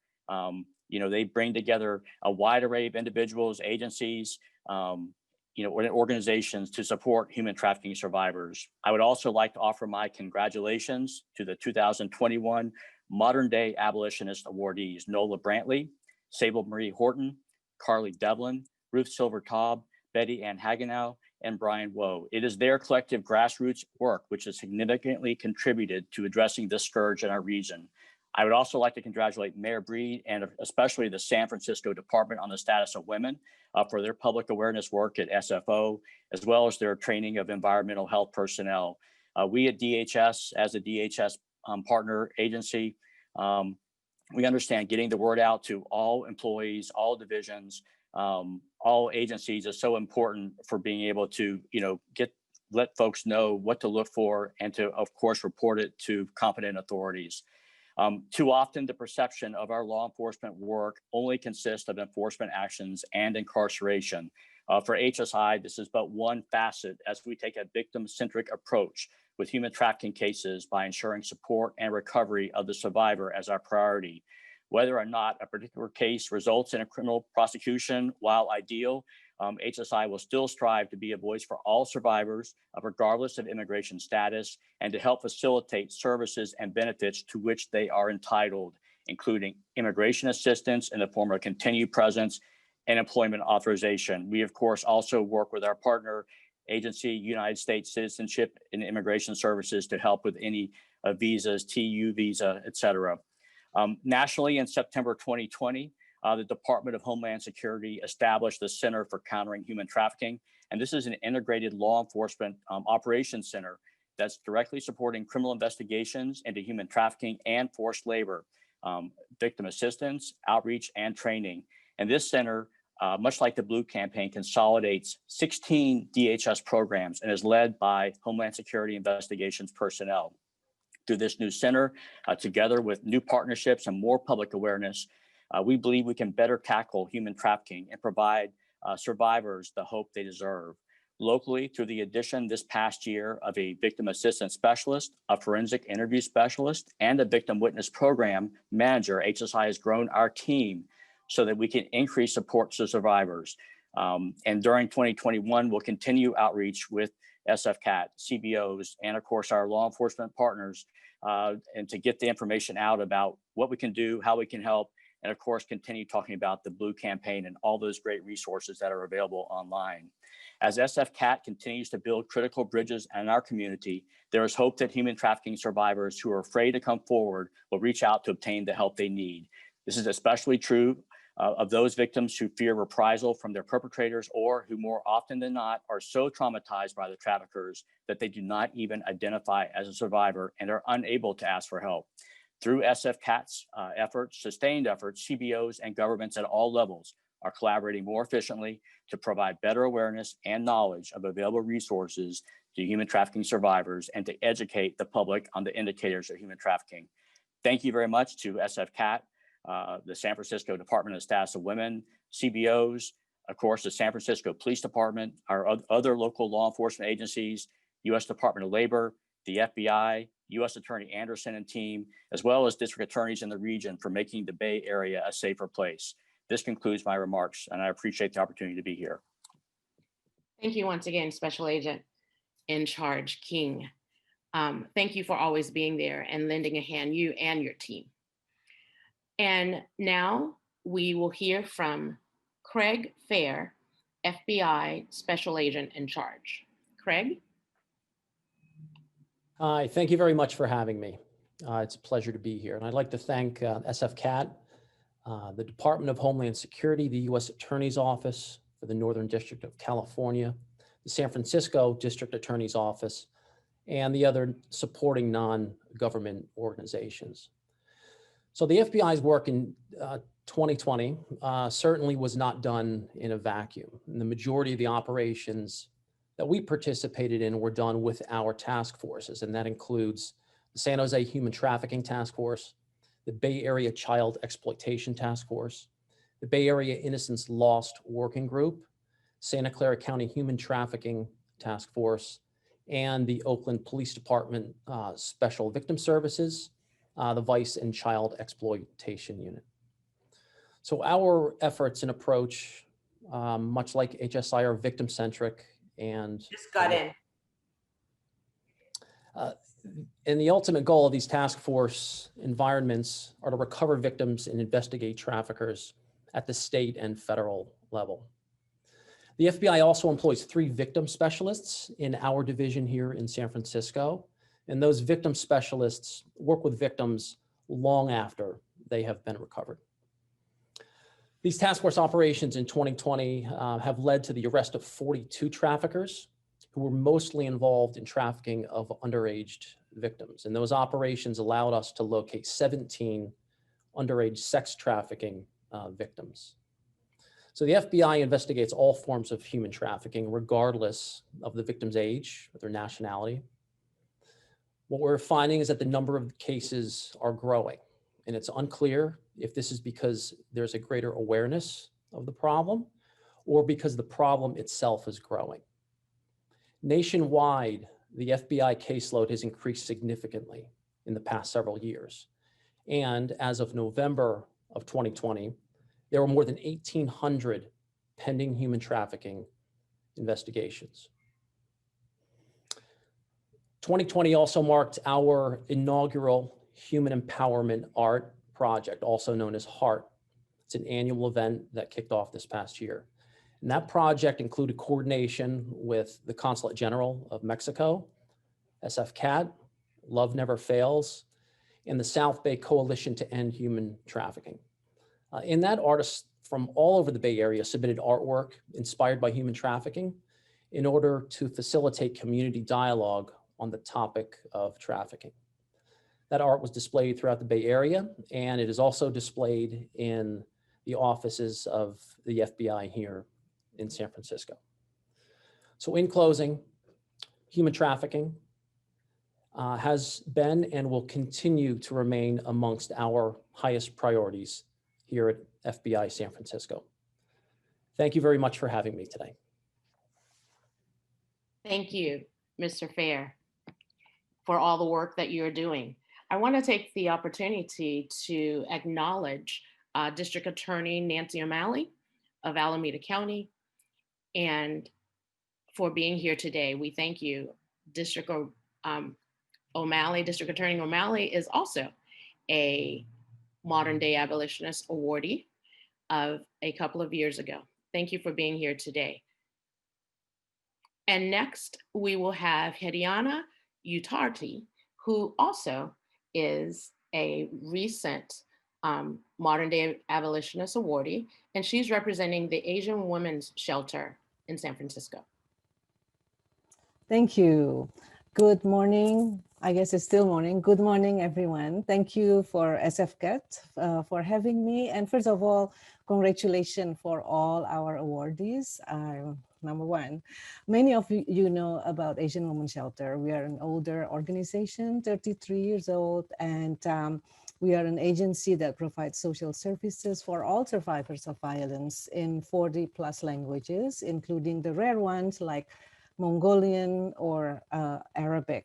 [SPEAKER 11] They bring together a wide array of individuals, agencies, organizations to support human trafficking survivors. I would also like to offer my congratulations to the 2021 Modern Day Abolitionist awardees, Nola Brantley, Sable Marie Horton, Carly Devlin, Ruth Silver-Taub, Betty Ann Hagenow, and Brian Woe. It is their collective grassroots work which has significantly contributed to addressing this scourge in our region. I would also like to congratulate Mayor Breed and especially the San Francisco Department on the Status of Women for their public awareness work at SFO, as well as their training of environmental health personnel. We at DHS, as a DHS partner agency, we understand getting the word out to all employees, all divisions, all agencies is so important for being able to, let folks know what to look for and to, of course, report it to competent authorities. Too often, the perception of our law enforcement work only consists of enforcement actions and incarceration. For HSI, this is but one facet as we take a victim-centric approach with human trafficking cases by ensuring support and recovery of the survivor as our priority. Whether or not a particular case results in a criminal prosecution, while ideal, HSI will still strive to be a voice for all survivors, regardless of immigration status, and to help facilitate services and benefits to which they are entitled, including immigration assistance in the form of continued presence and employment authorization. We, of course, also work with our partner agency, United States Citizenship and Immigration Services, to help with any visas, TU visa, et cetera. Nationally, in September 2020, the Department of Homeland Security established the Center for Countering Human Trafficking. And this is an integrated law enforcement operations center that's directly supporting criminal investigations into human trafficking and forced labor, victim assistance, outreach, and training. And this center, much like the Blue Campaign, consolidates 16 DHS programs and is led by Homeland Security investigations personnel. Through this new center, together with new partnerships and more public awareness, we believe we can better tackle human trafficking and provide survivors the hope they deserve. Locally, through the addition this past year of a victim assistance specialist, a forensic interview specialist, and a victim witness program manager, HSI has grown our team so that we can increase support to survivors. And during 2021, we'll continue outreach with SFCAT, CBOs, and of course our law enforcement partners, and to get the information out about what we can do, how we can help, and of course continue talking about the Blue Campaign and all those great resources that are available online. As SFCAT continues to build critical bridges in our community, there is hope that human trafficking survivors who are afraid to come forward will reach out to obtain the help they need. This is especially true of those victims who fear reprisal from their perpetrators, or who more often than not are so traumatized by the traffickers that they do not even identify as a survivor and are unable to ask for help. Through SFCAT's efforts, sustained efforts, CBOs and governments at all levels are collaborating more efficiently to provide better awareness and knowledge of available resources to human trafficking survivors and to educate the public on the indicators of human trafficking. Thank you very much to SFCAT, the San Francisco Department of Status of Women, CBOs, of course, the San Francisco Police Department, our other local law enforcement agencies, U.S. Department of Labor, the FBI, U.S. Attorney Anderson and team, as well as district attorneys in the region for making the Bay Area a safer place. This concludes my remarks, and I appreciate the opportunity to be here.
[SPEAKER 3] Thank you once again, Special Agent in Charge King. Thank you for always being there and lending a hand, you and your team. And now we will hear from Craig Fair, FBI Special Agent in Charge. Craig?
[SPEAKER 12] Hi, thank you very much for having me. It's a pleasure to be here. And I'd like to thank SFCAT, the Department of Homeland Security, the U.S. Attorney's Office for the Northern District of California, the San Francisco District Attorney's Office, and the other supporting non-government organizations. So the FBI's work in 2020 certainly was not done in a vacuum. And the majority of the operations that we participated in were done with our task forces, and that includes the San Jose Human Trafficking Task Force, the Bay Area Child Exploitation Task Force, the Bay Area Innocence Lost Working Group, Santa Clara County Human Trafficking Task Force, and the Oakland Police Department Special Victim Services, the Vice and Child Exploitation Unit. So our efforts and approach, much like HSI, are victim-centric and
[SPEAKER 13] just got in.
[SPEAKER 12] And the ultimate goal of these task force environments are to recover victims and investigate traffickers at the state and federal level. The FBI also employs 3 victim specialists in our division here in San Francisco, and those victim specialists work with victims long after they have been recovered. These task force operations in 2020 have led to the arrest of 42 traffickers who were mostly involved in trafficking of underage victims. And those operations allowed us to locate 17 underage sex trafficking victims. So the FBI investigates all forms of human trafficking, regardless of the victim's age or their nationality. What we're finding is that the number of cases are growing, and it's unclear if this is because there's a greater awareness of the problem or because the problem itself is growing. Nationwide, the FBI caseload has increased significantly in the past several years. And as of November of 2020, there were more than 1,800 pending human trafficking investigations. 2020 also marked our inaugural Human Empowerment Art Project, also known as HEART. It's an annual event that kicked off this past year. And that project included coordination with the Consulate General of Mexico, SF-CAT, Love Never Fails, and the South Bay Coalition to End Human Trafficking. In that, artists from all over the Bay Area submitted artwork inspired by human trafficking in order to facilitate community dialogue on the topic of trafficking. That art was displayed throughout the Bay Area, and it is also displayed in the offices of the FBI here in San Francisco. So in closing, human trafficking has been and will continue to remain amongst our highest priorities here at FBI San Francisco. Thank you very much for having me today.
[SPEAKER 3] Thank you, Mr. Fair, for all the work that you're doing. I want to take the opportunity to acknowledge District Attorney Nancy O'Malley of Alameda County, and for being here today. We thank you. District Attorney O'Malley is also a modern day abolitionist awardee of a couple of years ago. Thank you for being here today. And next we will have Hediana Utarti, who also is a recent modern day abolitionist awardee, and she's representing the Asian Women's Shelter in San Francisco.
[SPEAKER 13] Thank you. Good morning. I guess it's still morning. Good morning, everyone. Thank you for SF-CAT for having me. And first of all, congratulations for all our awardees. Number one, many of you know about Asian Women's Shelter. We are an older organization, 33 years old, and we are an agency that provides social services for all survivors of violence in 40 plus languages, including the rare ones like Mongolian or Arabic.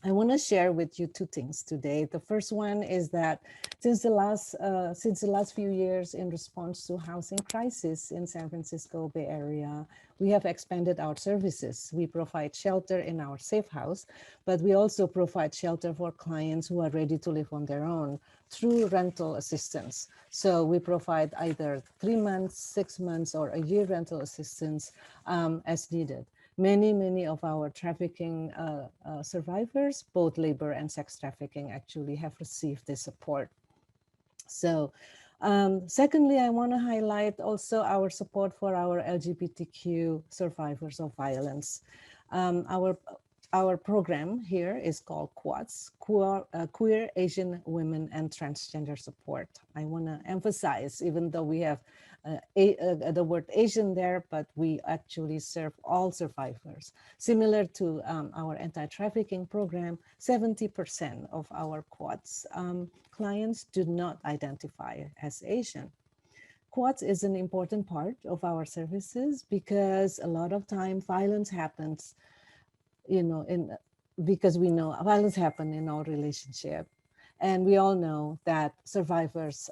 [SPEAKER 13] I want to share with you two things today. The first one is that since the last few years, in response to housing crisis in San Francisco Bay Area, we have expanded our services. We provide shelter in our safe house, but we also provide shelter for clients who are ready to live on their own through rental assistance. So we provide either 3 months, 6 months, or a year rental assistance as needed. Many of our trafficking survivors, both labor and sex trafficking, actually have received this support. So secondly, I want to highlight also our support for our LGBTQ survivors of violence. Our program here is called QATS, Queer Asian Women and Transgender Support. I want to emphasize, even though we have the word Asian there, but we actually serve all survivors. Similar to our anti-trafficking program, 70% of our QATS clients do not identify as Asian. QATS is an important part of our services because a lot of time violence happens, because we know violence happens in our relationship. And we all know that survivors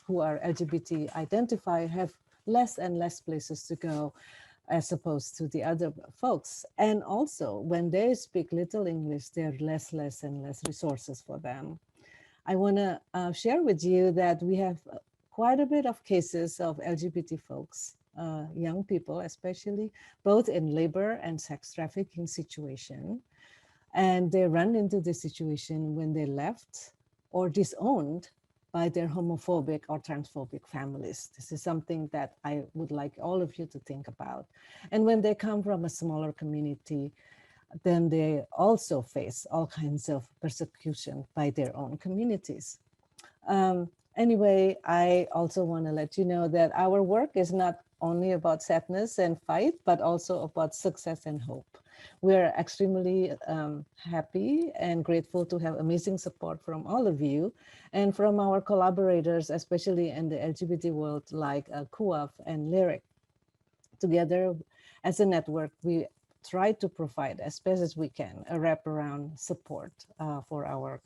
[SPEAKER 13] who are LGBT identified have less and less places to go as opposed to the other folks. And also when they speak little English, there are less and less resources for them. I want to share with you that we have quite a bit of cases of LGBT folks, young people especially, both in labor and sex trafficking situation. And they run into this situation when they left or disowned by their homophobic or transphobic families. This is something that I would like all of you to think about. And when they come from a smaller community, then they also face all kinds of persecution by their own communities. Anyway, I also want to let you know that our work is not only about sadness and fight, but also about success and hope. We're extremely happy and grateful to have amazing support from all of you and from our collaborators, especially in the LGBT world like KUAF and Lyric. Together as a network, we try to provide as best as we can a wraparound support for our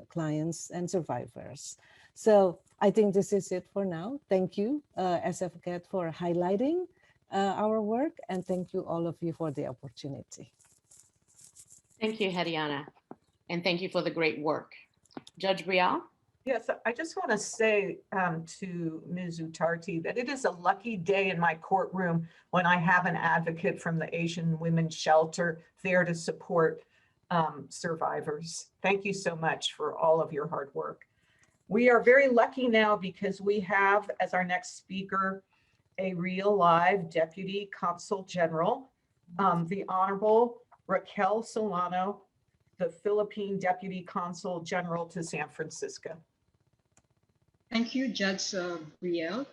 [SPEAKER 13] clients and survivors. So I think this is it for now. Thank you, SFCAT, for highlighting our work, and thank you all of you for the opportunity.
[SPEAKER 3] Thank you, Hediana, and thank you for the great work. Judge Brial?
[SPEAKER 1] Yes, I just want to say to Ms. Utarti that it is a lucky day in my courtroom when I have an advocate from the Asian Women's Shelter there to support survivors. Thank you so much for all of your hard work. We are very lucky now because we have as our next speaker a real live Deputy Consul General, the Honorable Raquel Solano, the Philippine Deputy Consul General to San Francisco.
[SPEAKER 14] Thank you, Judge Brielle.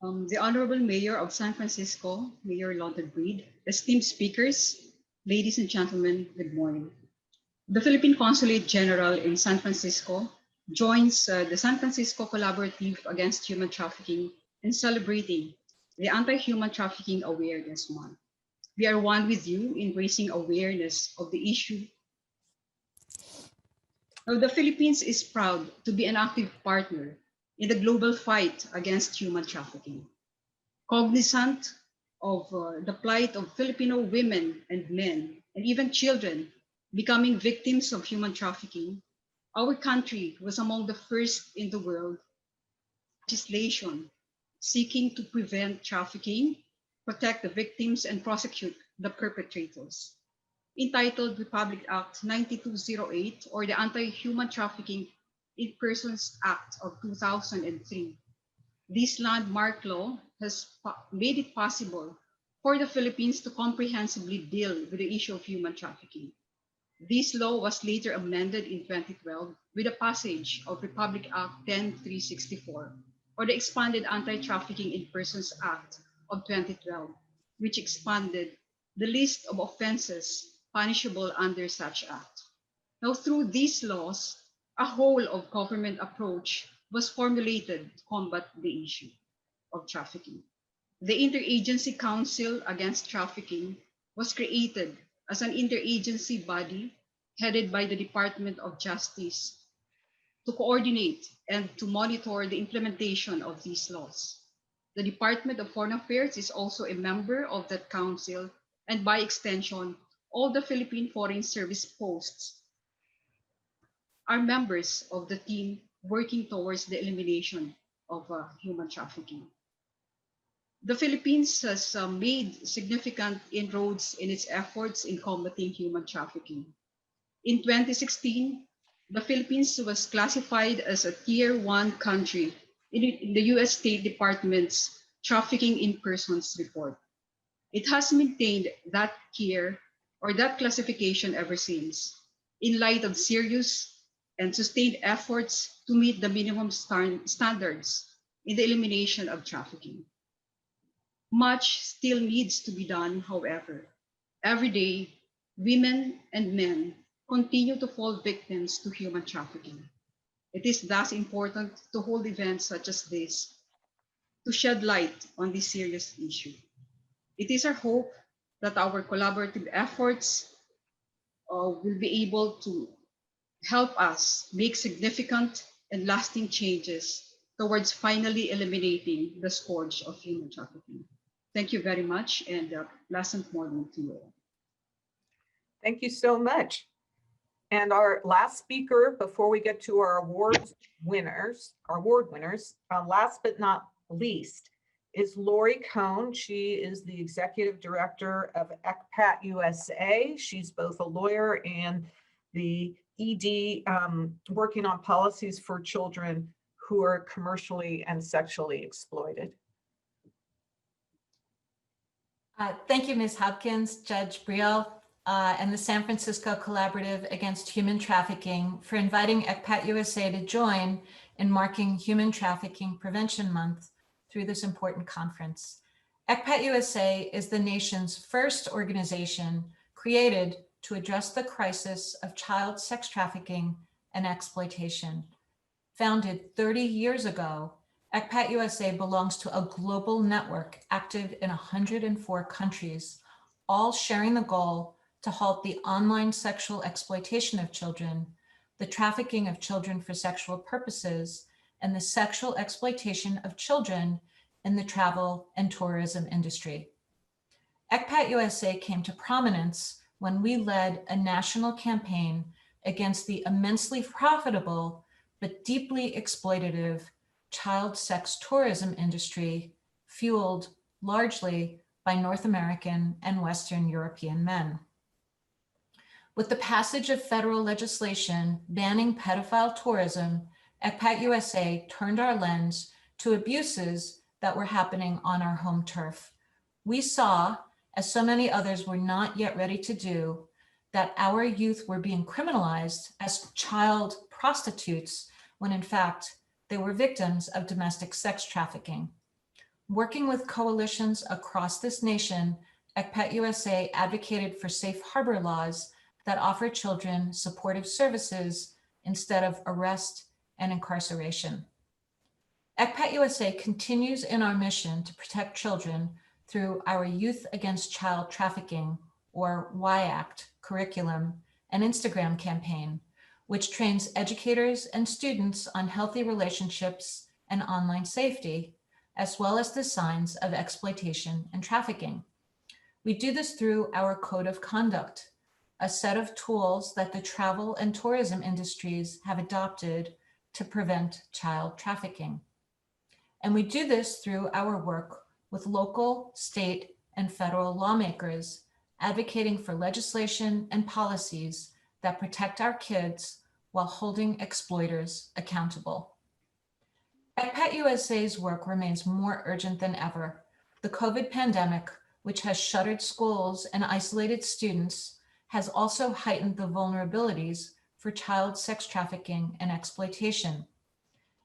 [SPEAKER 14] The Honorable Mayor of San Francisco, Mayor Lawton Breed, esteemed speakers, ladies and gentlemen, good morning. The Philippine Consulate General in San Francisco joins the San Francisco Collaborative Against Human Trafficking in celebrating the Anti-Human Trafficking Awareness Month. We are one with you in raising awareness of the issue. Now, the Philippines is proud to be an active partner in the global fight against human trafficking. Cognizant of the plight of Filipino women and men, and even children becoming victims of human trafficking, our country was among the first in the world legislation seeking to prevent trafficking, protect the victims, and prosecute the perpetrators. Entitled Republic Act 9208, or the Anti-Human Trafficking in Persons Act of 2003. This landmark law has made it possible for the Philippines to comprehensively deal with the issue of human trafficking. This law was later amended in 2012 with the passage of Republic Act 10364, or the expanded Anti-Trafficking in Persons Act of 2012, which expanded the list of offenses punishable under such act. Now, through these laws, a whole of government approach was formulated to combat the issue of trafficking. The Interagency Council Against Trafficking was created as an interagency body headed by the Department of Justice to coordinate and to monitor the implementation of these laws. The Department of Foreign Affairs is also a member of that council, and by extension, all the Philippine Foreign Service posts are members of the team working towards the elimination of human trafficking. The Philippines has made significant inroads in its efforts in combating human trafficking. In 2016, the Philippines was classified as a Tier 1 country in the US State Department's Trafficking in Persons report. It has maintained that tier or that classification ever since, in light of serious and sustained efforts to meet the minimum standards in the elimination of trafficking. Much still needs to be done, however. Every day, women and men continue to fall victims to human trafficking. It is thus important to hold events such as this to shed light on this serious issue. It is our hope that our collaborative efforts will be able to help us make significant and lasting changes towards finally eliminating the scourge of human trafficking. Thank you very much, and pleasant morning to you all.
[SPEAKER 1] Thank you so much. And our last speaker, before we get to our award winners, last but not least, is Lori Cohen. She is the executive director of ECPAT USA. She's both a lawyer and the ED working on policies for children who are commercially and sexually exploited.
[SPEAKER 15] Thank you, Ms. Hopkins, Judge Brielle, and the San Francisco Collaborative Against Human Trafficking for inviting ECPAT USA to join in marking Human Trafficking Prevention Month through this important conference. ECPAT USA is the nation's first organization created to address the crisis of child sex trafficking and exploitation. Founded 30 years ago, ECPAT USA belongs to a global network active in 104 countries, all sharing the goal to halt the online sexual exploitation of children, the trafficking of children for sexual purposes, and the sexual exploitation of children in the travel and tourism industry. ECPAT USA came to prominence when we led a national campaign against the immensely profitable but deeply exploitative child sex tourism industry, fueled largely by North American and Western European men. With the passage of federal legislation banning pedophile tourism, ECPAT USA turned our lens to abuses that were happening on our home turf. We saw, as so many others were not yet ready to do, that our youth were being criminalized as child prostitutes when in fact they were victims of domestic sex trafficking. Working with coalitions across this nation, ECPAT USA advocated for safe harbor laws that offer children supportive services instead of arrest and incarceration. ECPAT USA continues in our mission to protect children through our Youth Against Child Trafficking, or YACT, curriculum and Instagram campaign, which trains educators and students on healthy relationships and online safety, as well as the signs of exploitation and trafficking. We do this through our Code of Conduct, a set of tools that the travel and tourism industries have adopted to prevent child trafficking. And we do this through our work with local, state, and federal lawmakers, advocating for legislation and policies that protect our kids while holding exploiters accountable. ECPAT USA's work remains more urgent than ever. The COVID pandemic, which has shuttered schools and isolated students, has also heightened the vulnerabilities for child sex trafficking and exploitation.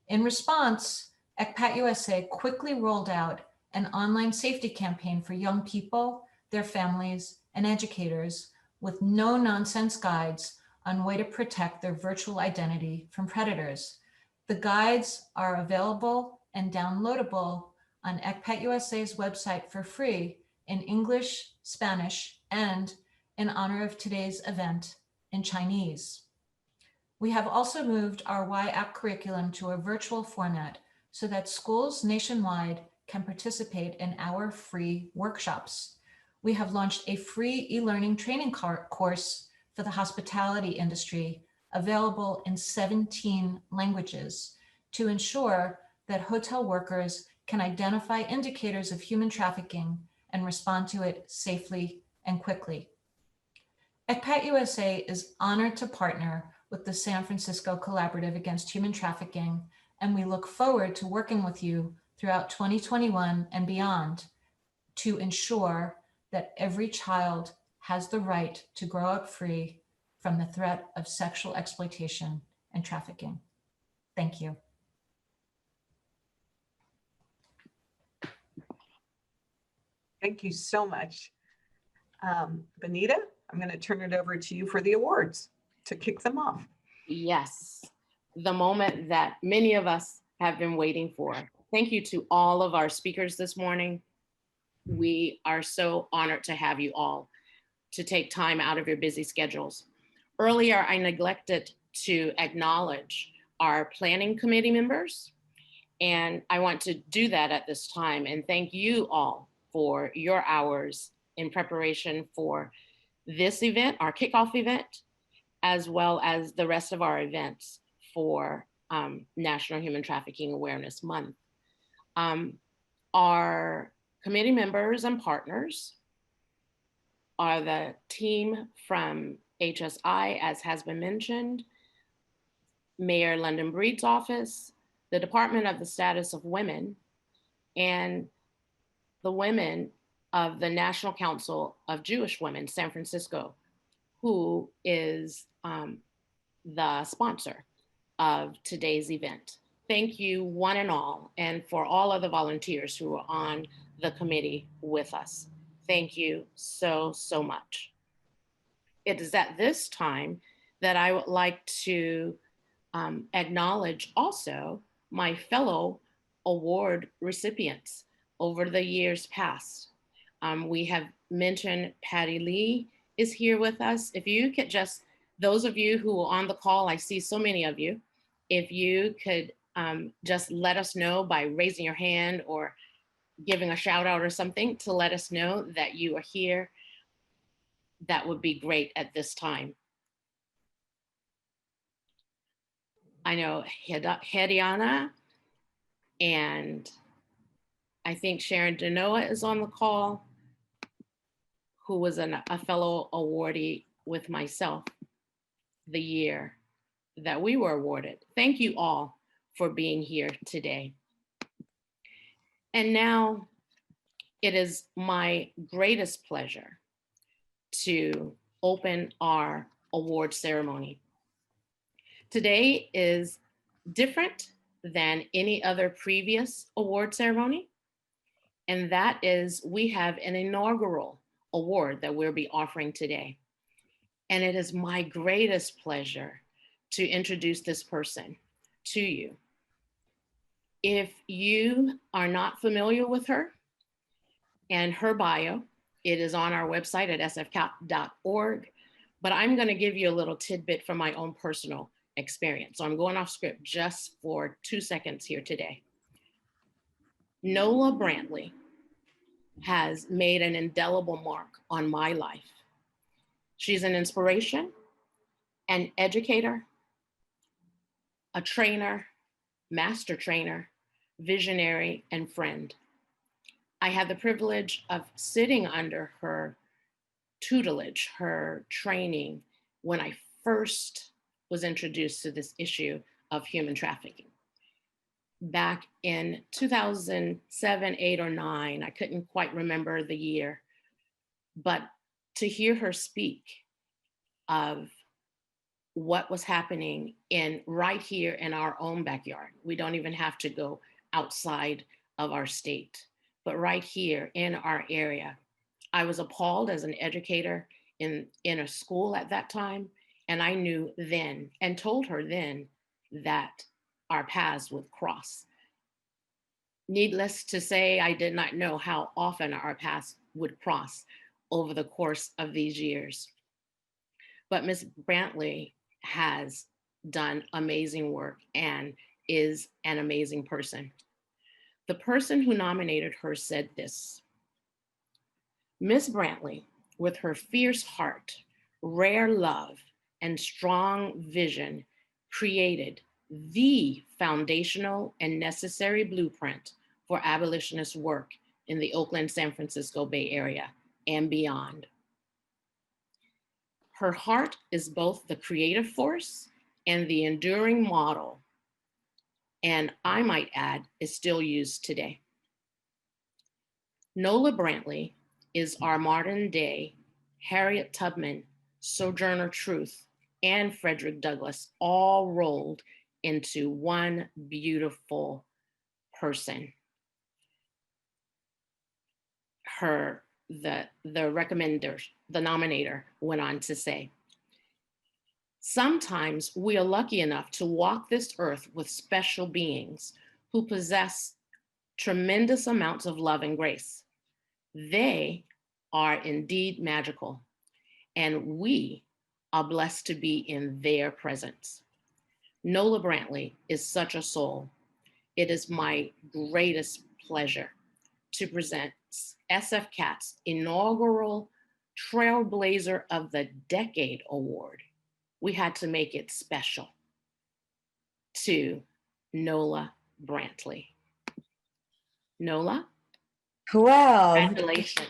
[SPEAKER 15] In response, ECPAT USA quickly rolled out an online safety campaign for young people, their families, and educators with no-nonsense guides on way to protect their virtual identity from predators. The guides are available and downloadable on ECPAT USA's website for free in English, Spanish, and, in honor of today's event, in Chinese. We have also moved our YAC curriculum to a virtual format so that schools nationwide can participate in our free workshops. We have launched a free e-learning training course for the hospitality industry, available in 17 languages, to ensure that hotel workers can identify indicators of human trafficking and respond to it safely and quickly. ECPAT USA is honored to partner with the San Francisco Collaborative Against Human Trafficking, and we look forward to working with you throughout 2021 and beyond to ensure that every child has the right to grow up free from the threat of sexual exploitation and trafficking. Thank you.
[SPEAKER 1] Thank you so much. Benita, I'm going to turn it over to you for the awards to kick them off.
[SPEAKER 3] Yes, the moment that many of us have been waiting for. Thank you to all of our speakers this morning. We are so honored to have you all to take time out of your busy schedules. Earlier, I neglected to acknowledge our planning committee members, and I want to do that at this time and thank you all for your hours in preparation for this event, our kickoff event, as well as the rest of our events for National Human Trafficking Awareness Month. Our committee members and partners are the team from HSI, as has been mentioned, Mayor London Breed's office, the Department of the Status of Women, and the women of the National Council of Jewish Women, San Francisco, who is the sponsor of today's event. Thank you one and all, and for all of the volunteers who are on the committee with us. Thank you so, so much. It is at this time that I would like to acknowledge also my fellow award recipients over the years past. We have mentioned Patty Lee is here with us. If you could just, those of you who are on the call, I see so many of you, if you could just let us know by raising your hand or giving a shout out or something to let us know that you are here, that would be great at this time. I know Hediana and I think Sharon Denoa is on the call, who was a fellow awardee with myself the year that we were awarded. Thank you all for being here today. And now it is my greatest pleasure to open our award ceremony. Today is different than any other previous award ceremony, and that is we have an inaugural award that we'll be offering today. And it is my greatest pleasure to introduce this person to you. If you are not familiar with her and her bio, it is on our website at sfcat.org, but I'm gonna give you a little tidbit from my own personal experience. So I'm going off script just for 2 seconds here today. Nola Brantley has made an indelible mark on my life. She's an inspiration, an educator, a trainer, master trainer, visionary, and friend. I had the privilege of sitting under her tutelage, her training, when I first was introduced to this issue of human trafficking. Back in 2007, 8, or 9, I couldn't quite remember the year, but to hear her speak of what was happening right here in our own backyard. We don't even have to go outside of our state, but right here in our area. I was appalled as an educator in a school at that time, and I knew then and told her then that our paths would cross. Needless to say, I did not know how often our paths would cross over the course of these years. But Ms. Brantley has done amazing work and is an amazing person. The person who nominated her said this: Ms. Brantley, with her fierce heart, rare love, and strong vision, created the foundational and necessary blueprint for abolitionist work in the Oakland, San Francisco Bay Area and beyond. Her heart is both the creative force and the enduring model, and I might add, is still used today. Nola Brantley is our modern day Harriet Tubman, Sojourner Truth, and Frederick Douglass, all rolled into one beautiful person. The nominator went on to say, sometimes we are lucky enough to walk this earth with special beings who possess tremendous amounts of love and grace. They are indeed magical, and we are blessed to be in their presence. Nola Brantley is such a soul. It is my greatest pleasure to present SF-CAT's inaugural Trailblazer of the Decade Award. We had to make it special to Nola Brantley. Nola?
[SPEAKER 16] Well,
[SPEAKER 3] congratulations.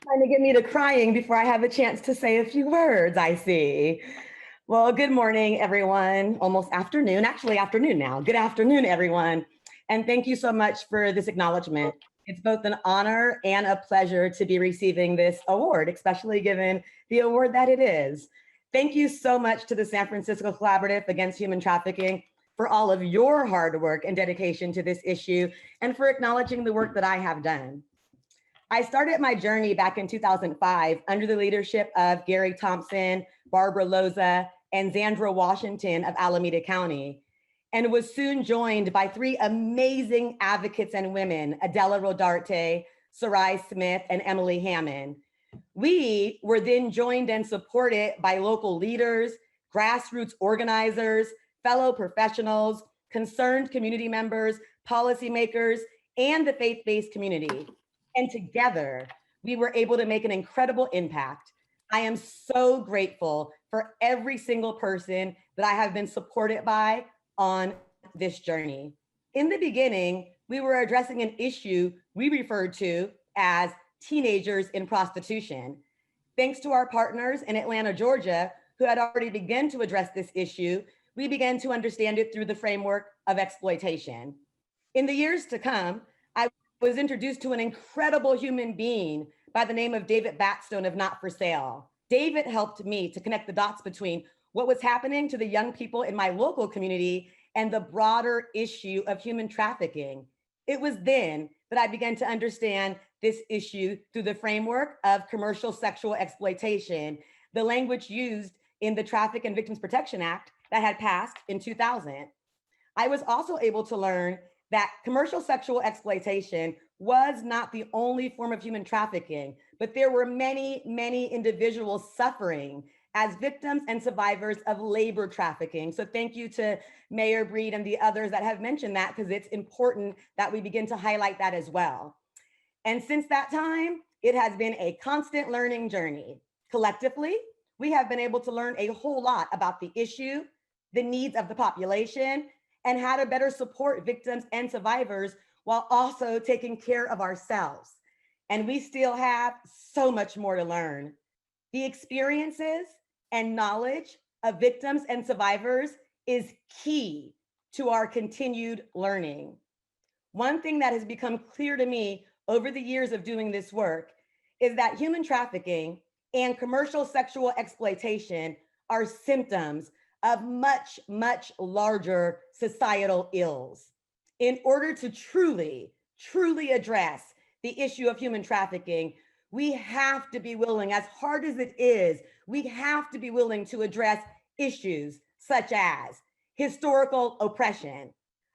[SPEAKER 16] Trying to get me to crying before I have a chance to say a few words, I see. Well, good morning, everyone. Almost afternoon, actually afternoon now. Good afternoon, everyone. And thank you so much for this acknowledgement. It's both an honor and a pleasure to be receiving this award, especially given the award that it is. Thank you so much to the San Francisco Collaborative Against Human Trafficking for all of your hard work and dedication to this issue and for acknowledging the work that I have done. I started my journey back in 2005 under the leadership of Gary Thompson, Barbara Loza, and Zandra Washington of Alameda County, and was soon joined by 3 amazing advocates and women, Adela Rodarte, Sarai Smith, and Emily Hammond. We were then joined and supported by local leaders, grassroots organizers, fellow professionals, concerned community members, policymakers, and the faith-based community. And together, we were able to make an incredible impact. I am so grateful for every single person that I have been supported by on this journey. In the beginning, we were addressing an issue we referred to as teenagers in prostitution. Thanks to our partners in Atlanta, Georgia, who had already begun to address this issue, we began to understand it through the framework of exploitation. In the years to come, I was introduced to an incredible human being by the name of David Batstone of Not For Sale. David helped me to connect the dots between what was happening to the young people in my local community and the broader issue of human trafficking. It was then that I began to understand this issue through the framework of commercial sexual exploitation, the language used in the Traffic and Victims Protection Act that had passed in 2000. I was also able to learn that commercial sexual exploitation was not the only form of human trafficking, but there were many, many individuals suffering as victims and survivors of labor trafficking. So thank you to Mayor Breed and the others that have mentioned that, because it's important that we begin to highlight that as well. And since that time, it has been a constant learning journey. Collectively, we have been able to learn a whole lot about the issue, the needs of the population, and how to better support victims and survivors while also taking care of ourselves. And we still have so much more to learn. The experiences and knowledge of victims and survivors is key to our continued learning. One thing that has become clear to me over the years of doing this work is that human trafficking and commercial sexual exploitation are symptoms of much, much larger societal ills. In order to truly, truly address the issue of human trafficking, we have to be willing, as hard as it is, we have to be willing to address issues such as historical oppression,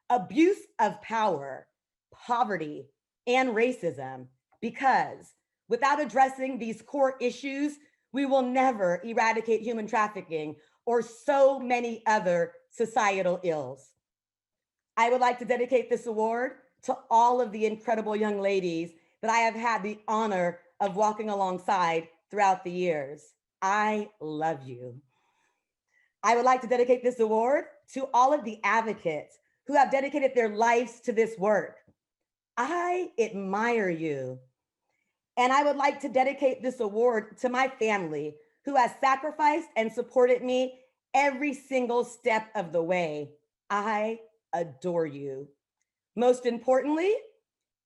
[SPEAKER 16] abuse of power, poverty, and racism, because without addressing these core issues, we will never eradicate human trafficking or so many other societal ills. I would like to dedicate this award to all of the incredible young ladies that I have had the honor of walking alongside throughout the years. I love you. I would like to dedicate this award to all of the advocates who have dedicated their lives to this work. I admire you. And I would like to dedicate this award to my family who has sacrificed and supported me every single step of the way. I adore you. Most importantly,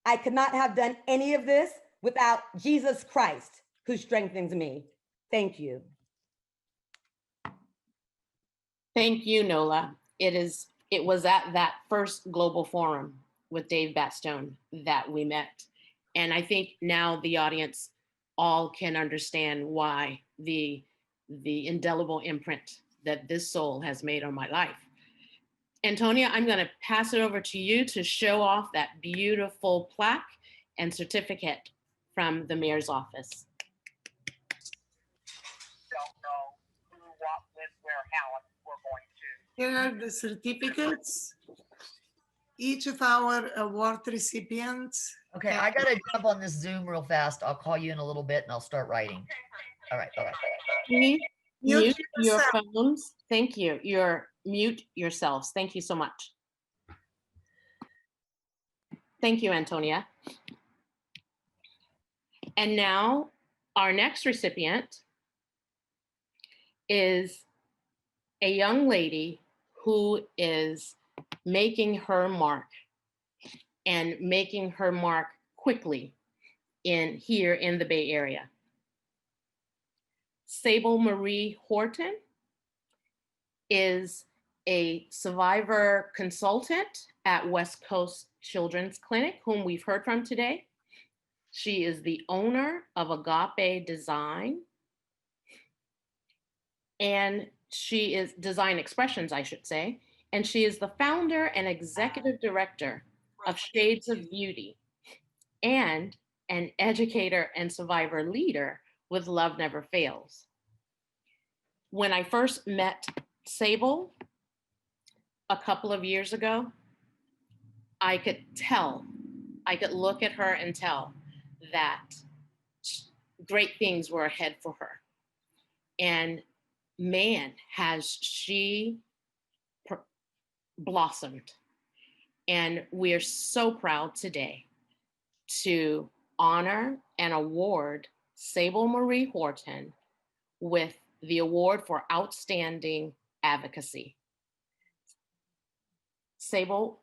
[SPEAKER 16] I could not have done any of this without Jesus Christ, who strengthens me. Thank you.
[SPEAKER 3] Thank you, Nola. It was at that first global forum with Dave Batstone that we met. And I think now the audience all can understand why the indelible imprint that this soul has made on my life. Antonia, I'm going to pass it over to you to show off that beautiful plaque and certificate from the mayor's office.
[SPEAKER 6] Here are the certificates. Each of our award recipients.
[SPEAKER 17] Okay, I gotta jump on this Zoom real fast. I'll call you in a little bit and I'll start writing. All right, bye-bye.
[SPEAKER 3] Mute your phones. Thank you. Mute yourselves. Thank you so much. Thank you, Antonia. And now our next recipient is a young lady who is making her mark and making her mark quickly here in the Bay Area. Sable Marie Horton is a survivor consultant at West Coast Children's Clinic, whom we've heard from today. She is the owner of Agape Design, and she is Design Expressions, I should say, and she is the founder and executive director of Shades of Beauty and an educator and survivor leader with Love Never Fails. When I first met Sable a couple of years ago, I could look at her and tell that great things were ahead for her. And man, has she blossomed. And we're so proud today to honor and award Sable Marie Horton with the award for outstanding advocacy. Sable,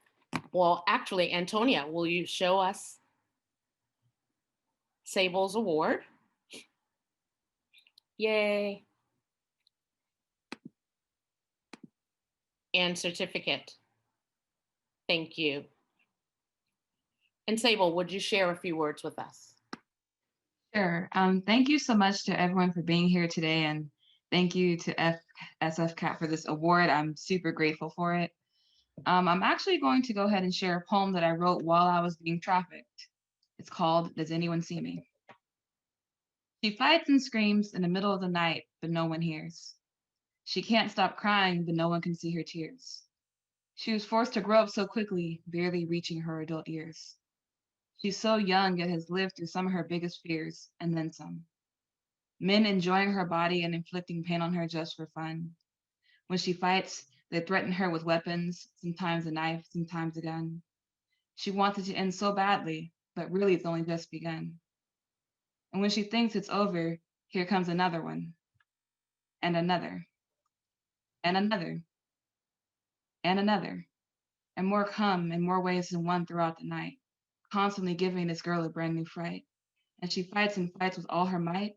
[SPEAKER 3] well, actually, Antonia, will you show us Sable's award? Yay. And certificate. Thank you. And Sable, would you share a few words with us?
[SPEAKER 18] Sure. Thank you so much to everyone for being here today, and thank you to SFCAT for this award. I'm super grateful for it. I'm actually going to go ahead and share a poem that I wrote while I was being trafficked. It's called Does Anyone See Me? She fights and screams in the middle of the night, but no one hears. She can't stop crying, but no one can see her tears. She was forced to grow up so quickly, barely reaching her adult years. She's so young, yet has lived through some of her biggest fears, and then some. Men enjoying her body and inflicting pain on her just for fun. When she fights, they threaten her with weapons, sometimes a knife, sometimes a gun. She wants it to end so badly, but really it's only just begun. And when she thinks it's over, here comes another one, and another, and another, and another. And more come in more ways than one throughout the night, constantly giving this girl a brand new fright. And she fights and fights with all her might,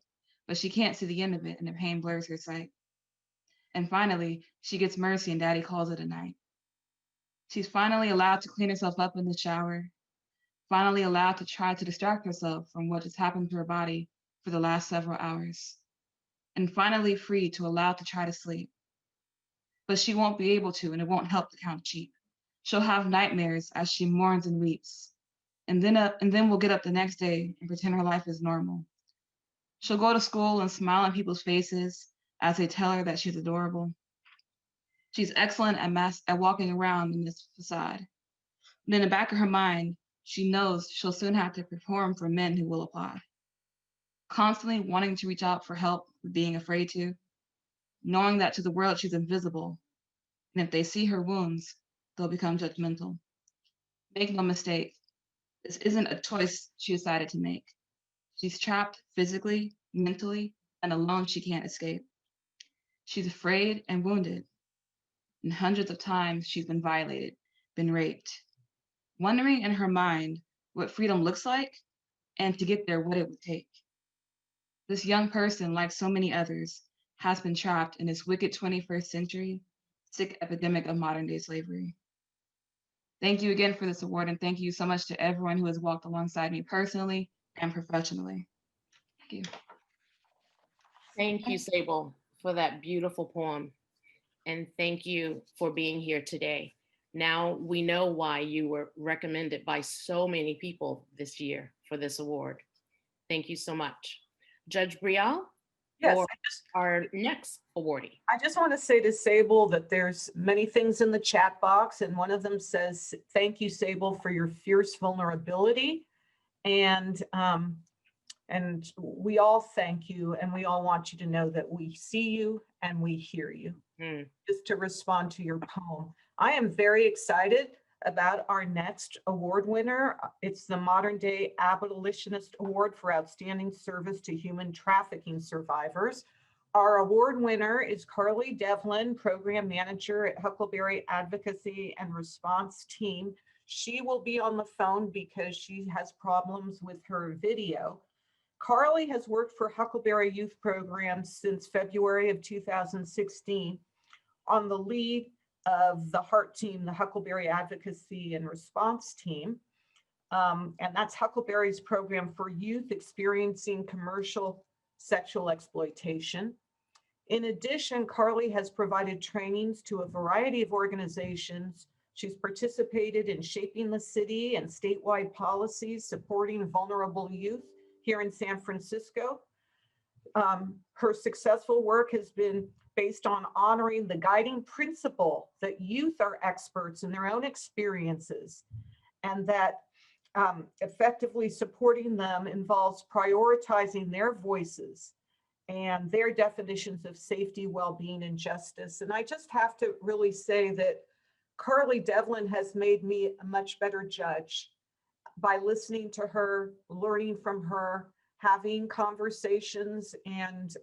[SPEAKER 18] but she can't see the end of it, and the pain blurs her sight. And finally, she gets mercy and Daddy calls it a night. She's finally allowed to clean herself up in the shower, finally allowed to try to distract herself from what has happened to her body for the last several hours, and finally free to allow to try to sleep. But she won't be able to, and it won't help to count sheep. She'll have nightmares as she mourns and weeps, and then we'll get up the next day and pretend her life is normal. She'll go to school and smile in people's faces as they tell her that she's adorable. She's excellent at walking around in this facade. But in the back of her mind, she knows she'll soon have to perform for men who will applaud. Constantly wanting to reach out for help, but being afraid to, knowing that to the world she's invisible, and if they see her wounds, they'll become judgmental. Make no mistake, this isn't a choice she decided to make. She's trapped physically, mentally, and alone she can't escape. She's afraid and wounded, and hundreds of times she's been violated, been raped, wondering in her mind what freedom looks like and to get there what it would take. This young person, like so many others, has been trapped in this wicked 21st century, sick epidemic of modern day slavery. Thank you again for this award, and thank you so much to everyone who has walked alongside me personally and professionally. Thank you.
[SPEAKER 3] Thank you, Sable, for that beautiful poem. And thank you for being here today. Now we know why you were recommended by so many people this year for this award. Thank you so much. Judge Brielle,
[SPEAKER 1] Yes,
[SPEAKER 3] for our next awardee.
[SPEAKER 1] I just want to say to Sable that there's many things in the chat box, and one of them says, thank you, Sable, for your fierce vulnerability. And we all thank you, and we all want you to know that we see you and we hear you. Just to respond to your poem, I am very excited about our next award winner. It's the Modern Day Abolitionist Award for Outstanding Service to Human Trafficking Survivors. Our award winner is Carly Devlin, Program Manager at Huckleberry Advocacy and Response Team. She will be on the phone because she has problems with her video. Carly has worked for Huckleberry Youth Programs since February of 2016 on the lead of the HEART team, the Huckleberry Advocacy and Response Team. And that's Huckleberry's program for youth experiencing commercial sexual exploitation. In addition, Carly has provided trainings to a variety of organizations She's participated in shaping the city and statewide policies supporting vulnerable youth here in San Francisco. Her successful work has been based on honoring the guiding principle that youth are experts in their own experiences, and that effectively supporting them involves prioritizing their voices and their definitions of safety, well-being, and justice. And I just have to really say that Carly Devlin has made me a much better judge by listening to her, learning from her, having conversations, and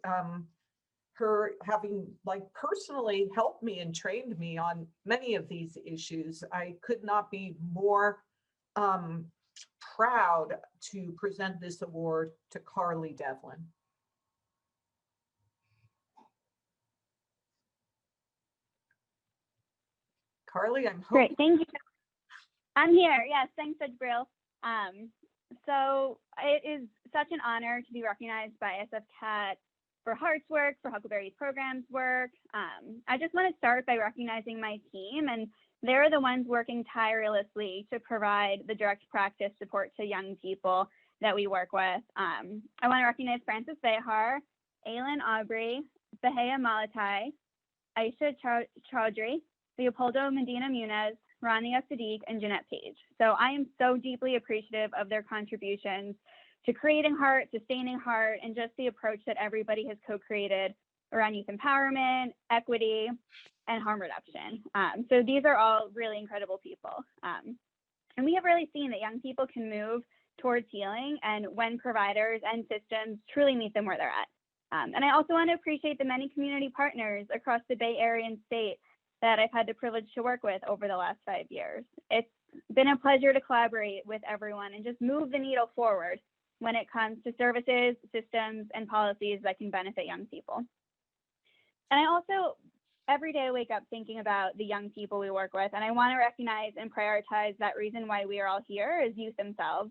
[SPEAKER 1] her having personally helped me and trained me on many of these issues. I could not be more proud to present this award to Carly Devlin. Carly, I'm hoping.
[SPEAKER 19] Great, thank you. I'm here. Yes, thanks, Judge Brill. So it is such an honor to be recognized by SFCAT for Heart's work, for Huckleberry Program's work. I just want to start by recognizing my team, and they're the ones working tirelessly to provide the direct practice support to young people that we work with. I want to recognize Francis Behar, Aylin Aubrey, Bahia Malatai, Aisha Chaudhry, Leopoldo Medina Munez, Rania Sadiq, and Jeanette Page. So I am so deeply appreciative of their contributions to creating Heart, sustaining Heart, and just the approach that everybody has co-created around youth empowerment, equity, and harm reduction. So these are all really incredible people. And we have really seen that young people can move towards healing, and when providers and systems truly meet them where they're at. And I also want to appreciate the many community partners across the Bay Area and state that I've had the privilege to work with over the last 5 years. It's been a pleasure to collaborate with everyone and just move the needle forward when it comes to services, systems, and policies that can benefit young people. And I also, every day I wake up thinking about the young people we work with, and I want to recognize and prioritize that reason why we are all here as youth themselves,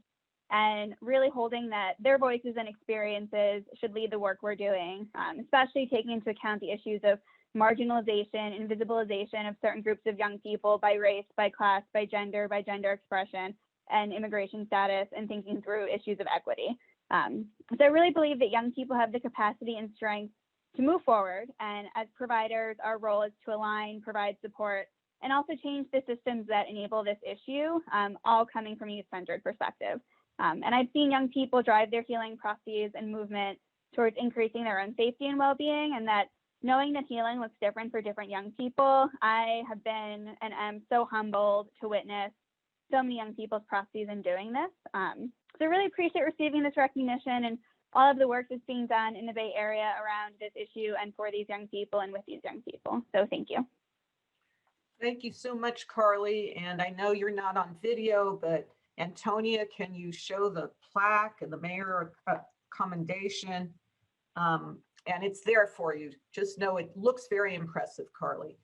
[SPEAKER 19] and really holding that their voices and experiences should lead the work we're doing, especially taking into account the issues of marginalization, invisibilization of certain groups of young people by race, by class, by gender expression, and immigration status, and thinking through issues of equity. So I really believe that young people have the capacity and strength to move forward. And as providers, our role is to align, provide support, and also change the systems that enable this issue, all coming from a youth-centered perspective. And I've seen young people drive their healing processes and movement towards increasing their own safety and well-being, and that knowing that healing looks different for different young people, I have been and am so humbled to witness so many young people's processes in doing this. So I really appreciate receiving this recognition and all of the work that's being done in the Bay Area around this issue and for these young people and with these young people. So thank you.
[SPEAKER 1] Thank you so much, Carly. And I know you're not on video, but Antonia, can you show the plaque and the mayor commendation? And it's there for you. Just know it looks very impressive, Carly.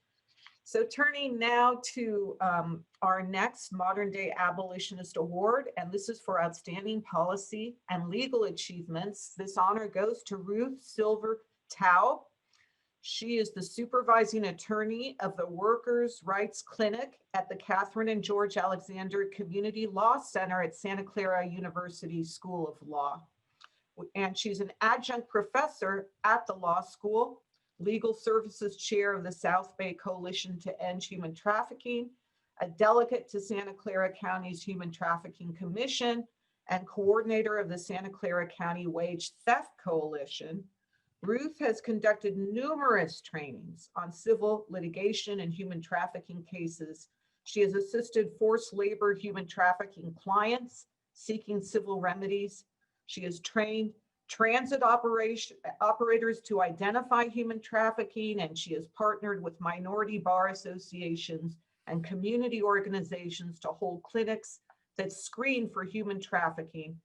[SPEAKER 1] So turning now to our next Modern Day Abolitionist Award, and this is for outstanding policy and legal achievements. This honor goes to Ruth Silver Tao. She is the supervising attorney of the Workers' Rights Clinic at the Catherine and George Alexander Community Law Center at Santa Clara University School of Law. And she's an adjunct professor at the law school, legal services chair of the South Bay Coalition to End Human Trafficking, a delegate to Santa Clara County's Human Trafficking Commission, and coordinator of the Santa Clara County Wage Theft Coalition. Ruth has conducted numerous trainings on civil litigation and human trafficking cases. She has assisted forced labor human trafficking clients seeking civil remedies. She has trained transit operators to identify human trafficking, and she has partnered with minority bar associations and community organizations to hold clinics that screen for human trafficking.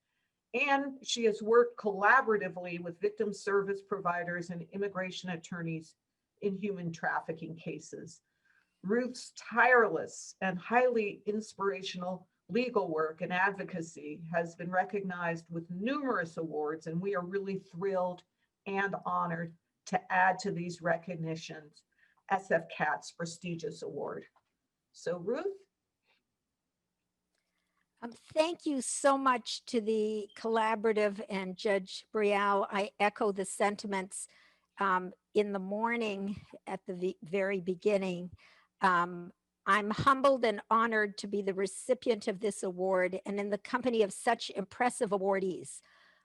[SPEAKER 1] And she has worked collaboratively with victim service providers and immigration attorneys in human trafficking cases. Ruth's tireless and highly inspirational legal work and advocacy has been recognized with numerous awards, and we are really thrilled and honored to add to these recognitions SFCAT's prestigious award. So Ruth?
[SPEAKER 20] Thank you so much to the collaborative and Judge Brial. I echo the sentiments in the morning at the very beginning. I'm humbled and honored to be the recipient of this award and in the company of such impressive awardees.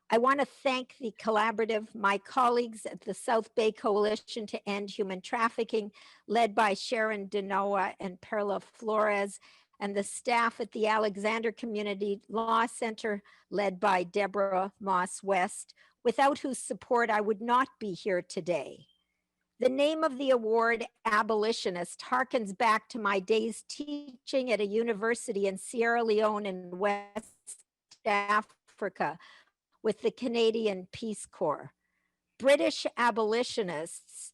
[SPEAKER 20] I want to thank the collaborative, my colleagues at the South Bay Coalition to End Human Trafficking, led by Sharon Denoa and Perla Flores, and the staff at the Alexander Community Law Center, led by Deborah Moss West, without whose support I would not be here today. The name of the award, Abolitionist, harkens back to my days teaching at a university in Sierra Leone in West Africa with the Canadian Peace Corps. British abolitionists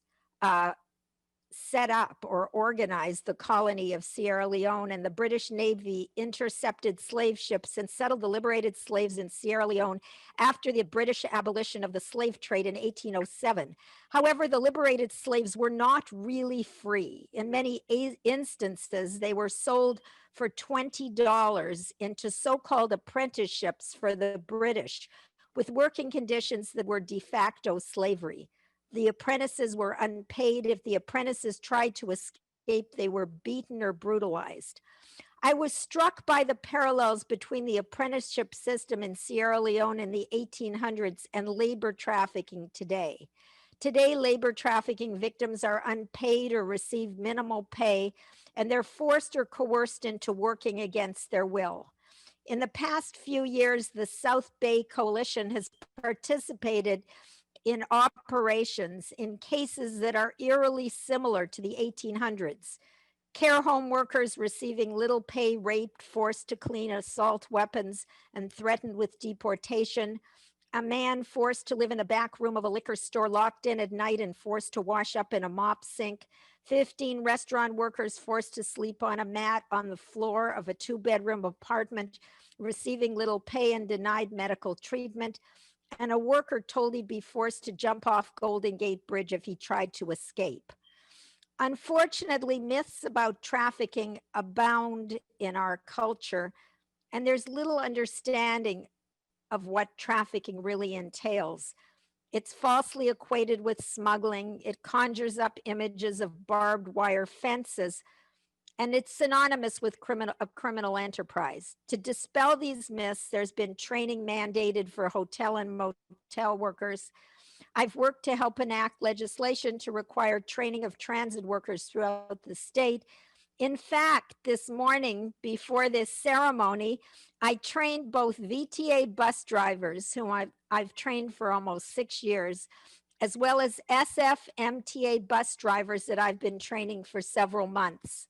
[SPEAKER 20] set up or organized the colony of Sierra Leone, and the British Navy intercepted slave ships and settled the liberated slaves in Sierra Leone after the British abolition of the slave trade in 1807. However, the liberated slaves were not really free. In many instances, they were sold for $20 into so-called apprenticeships for the British, with working conditions that were de facto slavery. The apprentices were unpaid. If the apprentices tried to escape, they were beaten or brutalized. I was struck by the parallels between the apprenticeship system in Sierra Leone in the 1800s and labor trafficking today. Today, labor trafficking victims are unpaid or receive minimal pay, and they're forced or coerced into working against their will. In the past few years, the South Bay Coalition has participated in operations in cases that are eerily similar to the 1800s. Care home workers receiving little pay, raped, forced to clean assault weapons, and threatened with deportation. A man forced to live in the back room of a liquor store, locked in at night and forced to wash up in a mop sink. 15 restaurant workers forced to sleep on a mat on the floor of a 2-bedroom apartment, receiving little pay and denied medical treatment. And a worker told he'd be forced to jump off Golden Gate Bridge if he tried to escape. Unfortunately, myths about trafficking abound in our culture, and there's little understanding of what trafficking really entails. It's falsely equated with smuggling. It conjures up images of barbed wire fences, and it's synonymous with criminal enterprise. To dispel these myths, there's been training mandated for hotel and motel workers. I've worked to help enact legislation to require training of transit workers throughout the state. In fact, this morning before this ceremony, I trained both VTA bus drivers, whom I've trained for almost 6 years, as well as SF MTA bus drivers that I've been training for several months.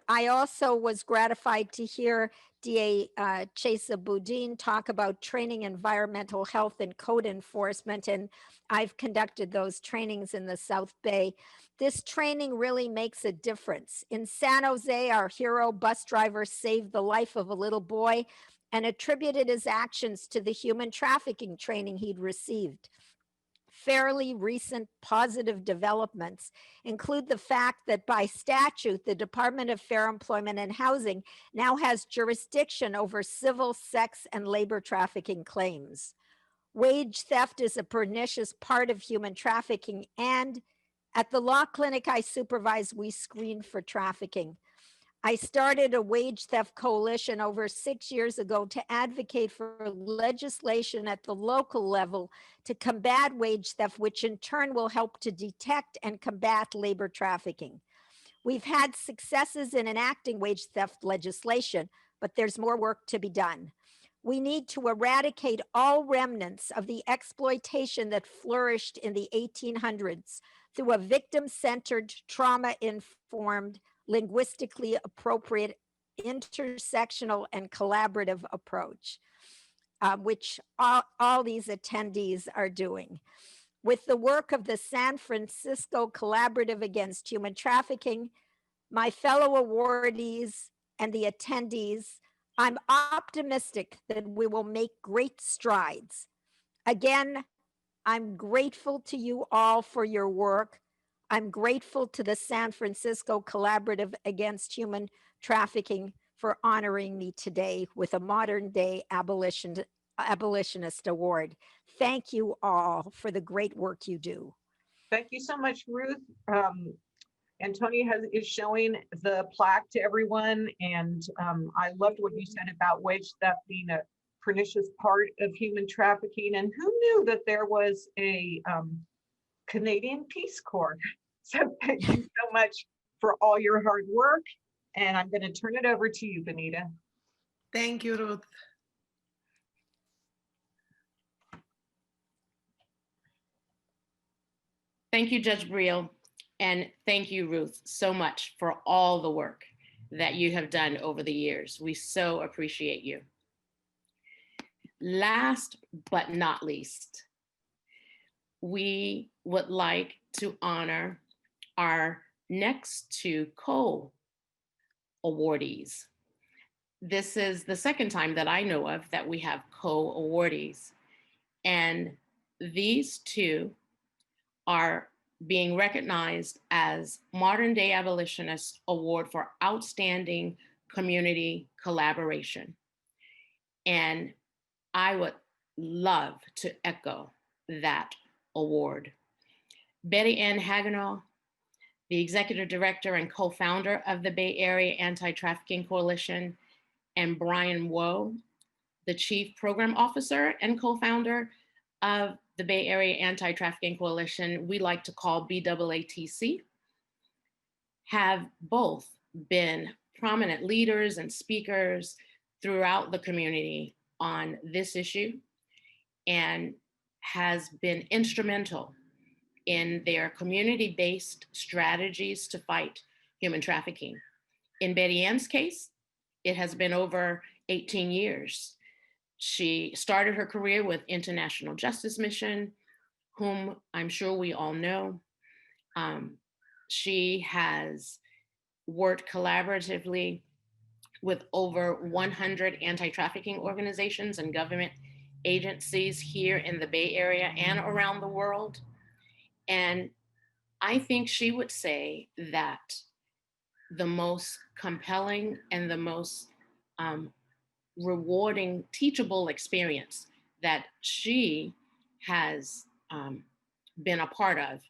[SPEAKER 20] I also was gratified to hear DA Chesa Boudin talk about training environmental health and code enforcement, and I've conducted those trainings in the South Bay. This training really makes a difference. In San Jose, our hero bus driver saved the life of a little boy and attributed his actions to the human trafficking training he'd received. Fairly recent positive developments include the fact that by statute, the Department of Fair Employment and Housing now has jurisdiction over civil, sex, and labor trafficking claims. Wage theft is a pernicious part of human trafficking, and at the law clinic I supervise, we screen for trafficking. I started a wage theft coalition over 6 years ago to advocate for legislation at the local level to combat wage theft, which in turn will help to detect and combat labor trafficking. We've had successes in enacting wage theft legislation, but there's more work to be done. We need to eradicate all remnants of the exploitation that flourished in the 1800s through a victim-centered, trauma-informed, linguistically appropriate, intersectional, and collaborative approach, which all these attendees are doing. With the work of the San Francisco Collaborative Against Human Trafficking, my fellow awardees, and the attendees, I'm optimistic that we will make great strides. Again, I'm grateful to you all for your work. I'm grateful to the San Francisco Collaborative Against Human Trafficking for honoring me today with a Modern Day Abolitionist Award. Thank you all for the great work you do.
[SPEAKER 1] Thank you so much, Ruth. And Tony is showing the plaque to everyone. And I loved what you said about wage theft being a pernicious part of human trafficking. And who knew that there was a Canadian Peace Corps? So thank you so much for all your hard work. And I'm going to turn it over to you, Benita.
[SPEAKER 6] Thank you, Ruth.
[SPEAKER 3] Thank you, Judge Briel, and thank you, Ruth, so much for all the work that you have done over the years. We so appreciate you. Last but not least, we would like to honor our next two co-awardees. This is the second time that I know of that we have co-awardees, and these two are being recognized as Modern Day Abolitionist Award for Outstanding Community Collaboration. And I would love to echo that award. Betty Ann Hagenow, the Executive Director and co-founder of the Bay Area Anti-Trafficking Coalition, and Brian Woe, the Chief Program Officer and co-founder of the Bay Area Anti-Trafficking Coalition, we like to call BAATC, have both been prominent leaders and speakers throughout the community on this issue and has been instrumental in their community-based strategies to fight human trafficking. In Betty Ann's case, it has been over 18 years. She started her career with International Justice Mission, whom I'm sure we all know. She has worked collaboratively with over 100 anti-trafficking organizations and government agencies here in the Bay Area and around the world. And I think she would say that the most compelling and the most rewarding, teachable experience that she has been a part of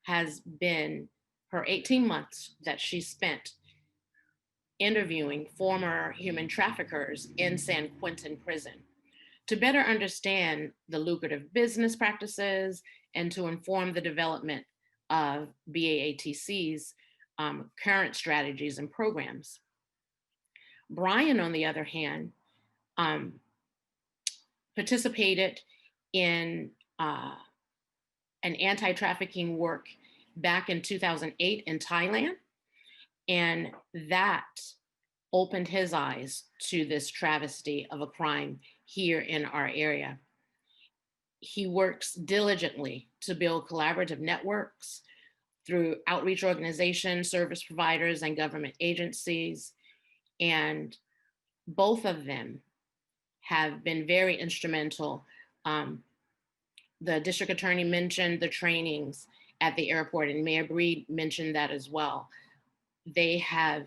[SPEAKER 3] has been her 18 months that she spent interviewing former human traffickers in San Quentin prison to better understand the lucrative business practices and to inform the development of BAATC's current strategies and programs. Brian, on the other hand, participated in an anti-trafficking work back in 2008 in Thailand, and that opened his eyes to this travesty of a crime here in our area. He works diligently to build collaborative networks through outreach organizations, service providers, and government agencies, and both of them have been very instrumental. The district attorney mentioned the trainings at the airport, and Mayor Breed mentioned that as well. They have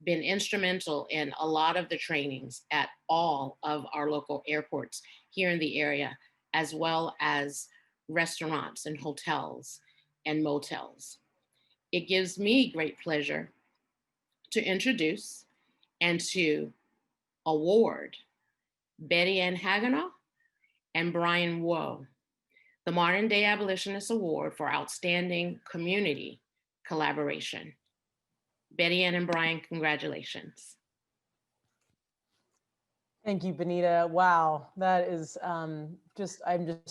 [SPEAKER 3] been instrumental in a lot of the trainings at all of our local airports here in the area, as well as restaurants and hotels and motels. It gives me great pleasure to introduce and to award Betty Ann Hagenow and Brian Woe the Modern Day Abolitionist Award for Outstanding Community Collaboration. Betty Ann and Brian, congratulations.
[SPEAKER 21] Thank you, Benita. Wow, that is I'm just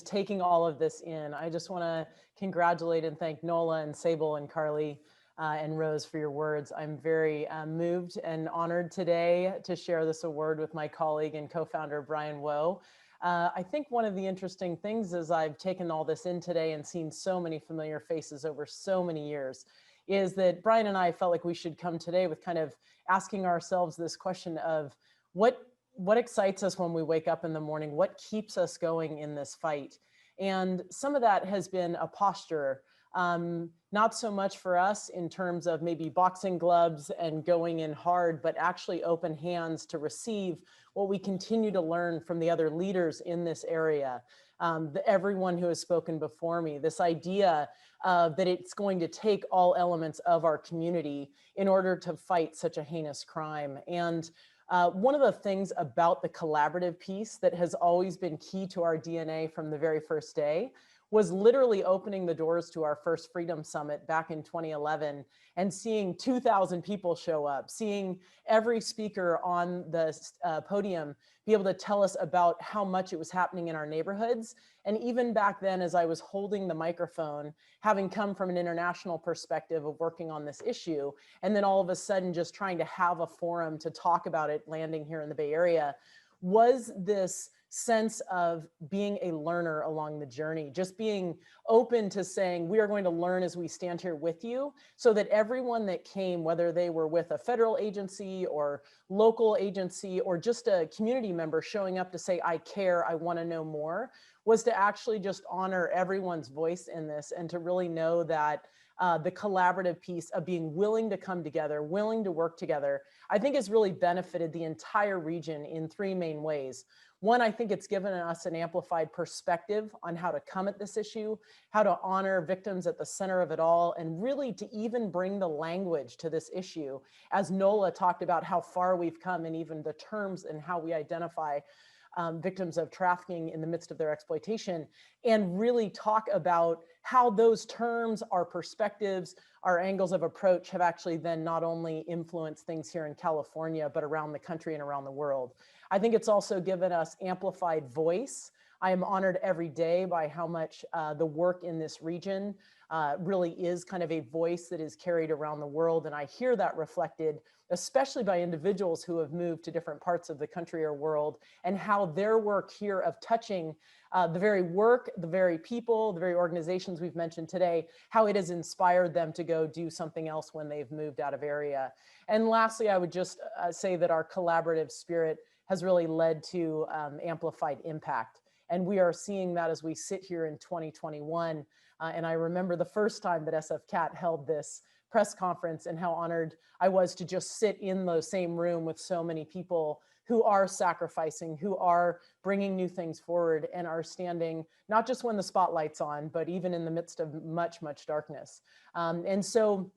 [SPEAKER 21] taking all of this in. I just want to congratulate and thank Nola and Sable and Carly and Rose for your words. I'm very moved and honored today to share this award with my colleague and co-founder, Brian Woe. I think one of the interesting things is I've taken all this in today and seen so many familiar faces over so many years, is that Brian and I felt like we should come today with kind of asking ourselves this question of what excites us when we wake up in the morning? What keeps us going in this fight? And some of that has been a posture Not so much for us in terms of maybe boxing gloves and going in hard, but actually open hands to receive what we continue to learn from the other leaders in this area. Everyone who has spoken before me, this idea that it's going to take all elements of our community in order to fight such a heinous crime. And one of the things about the collaborative piece that has always been key to our DNA from the very first day was literally opening the doors to our first Freedom Summit back in 2011 and seeing 2,000 people show up, seeing every speaker on the podium be able to tell us about how much it was happening in our neighborhoods. And even back then, as I was holding the microphone, having come from an international perspective of working on this issue, and then all of a sudden just trying to have a forum to talk about it landing here in the Bay Area, was this sense of being a learner along the journey, just being open to saying, we are going to learn as we stand here with you, so that everyone that came, whether they were with a federal agency or local agency or just a community member showing up to say, I care, I want to know more, was to actually just honor everyone's voice in this and to really know that the collaborative piece of being willing to come together, willing to work together, I think has really benefited the entire region in three main ways. One, I think it's given us an amplified perspective on how to come at this issue, how to honor victims at the center of it all, and really to even bring the language to this issue. As Nola talked about how far we've come and even the terms and how we identify victims of trafficking in the midst of their exploitation, and really talk about how those terms, our perspectives, our angles of approach have actually then not only influenced things here in California, but around the country and around the world. I think it's also given us amplified voice. I am honored every day by how much the work in this region really is kind of a voice that is carried around the world. And I hear that reflected, especially by individuals who have moved to different parts of the country or world, and how their work here of touching the very work, the very people, the very organizations we've mentioned today, how it has inspired them to go do something else when they've moved out of area. And lastly, I would just say that our collaborative spirit has really led to amplified impact. And we are seeing that as we sit here in 2021. And I remember the first time that SF-CAT held this press conference and how honored I was to just sit in the same room with so many people who are sacrificing, who are bringing new things forward and are standing, not just when the spotlight's on, but even in the midst of much, much darkness. And so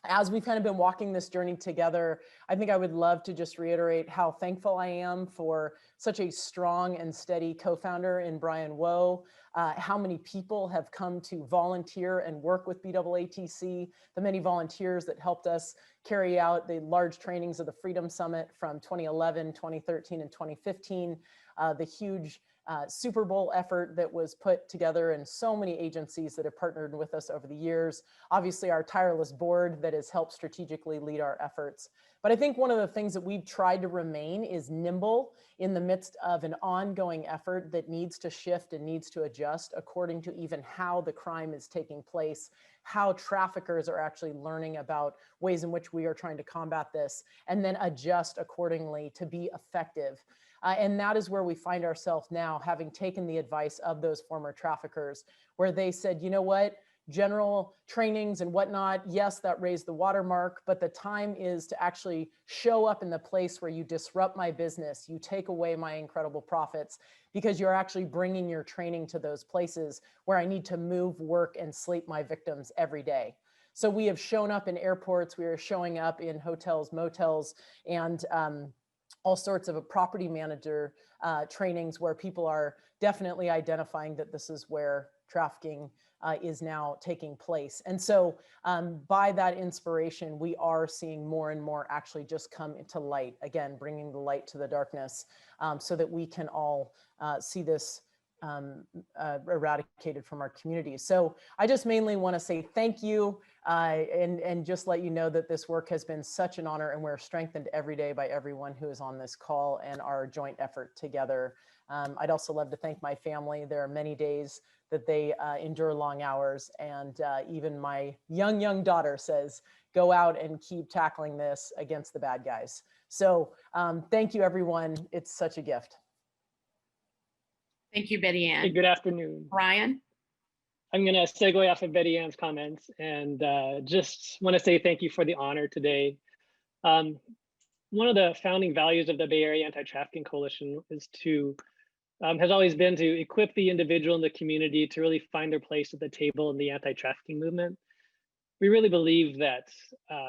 [SPEAKER 21] as we've kind of been walking this journey together, I think I would love to just reiterate how thankful I am for such a strong and steady co-founder in Brian Woe, how many people have come to volunteer and work with BAATC, the many volunteers that helped us carry out the large trainings of the Freedom Summit from 2011, 2013, and 2015, the huge Super Bowl effort that was put together and so many agencies that have partnered with us over the years. Obviously, our tireless board that has helped strategically lead our efforts. But I think one of the things that we've tried to remain is nimble in the midst of an ongoing effort that needs to shift and needs to adjust according to even how the crime is taking place, how traffickers are actually learning about ways in which we are trying to combat this, and then adjust accordingly to be effective. And that is where we find ourselves now, having taken the advice of those former traffickers, where they said, you know what, general trainings and whatnot, yes, that raised the watermark, but the time is to actually show up in the place where you disrupt my business, you take away my incredible profits, because you're actually bringing your training to those places where I need to move, work, and sleep my victims every day. So we have shown up in airports, we are showing up in hotels, motels, and all sorts of property manager trainings where people are definitely identifying that this is where trafficking is now taking place. And so by that inspiration, we are seeing more and more actually just come into light, again, bringing the light to the darkness so that we can all see this eradicated from our communities. So I just mainly want to say thank you and just let you know that this work has been such an honor, and we're strengthened every day by everyone who is on this call and our joint effort together. I'd also love to thank my family. There are many days that they endure long hours, and even my young daughter says, go out and keep tackling this against the bad guys. So thank you, everyone. It's such a gift.
[SPEAKER 3] Thank you, Betty Ann.
[SPEAKER 4] Hey, good afternoon.
[SPEAKER 3] Brian?
[SPEAKER 4] I'm going to segue off of Betty Ann's comments and just want to say thank you for the honor today. One of the founding values of the Bay Area Anti-Trafficking Coalition is has always been to equip the individual and the community to really find their place at the table in the anti-trafficking movement. We really believe that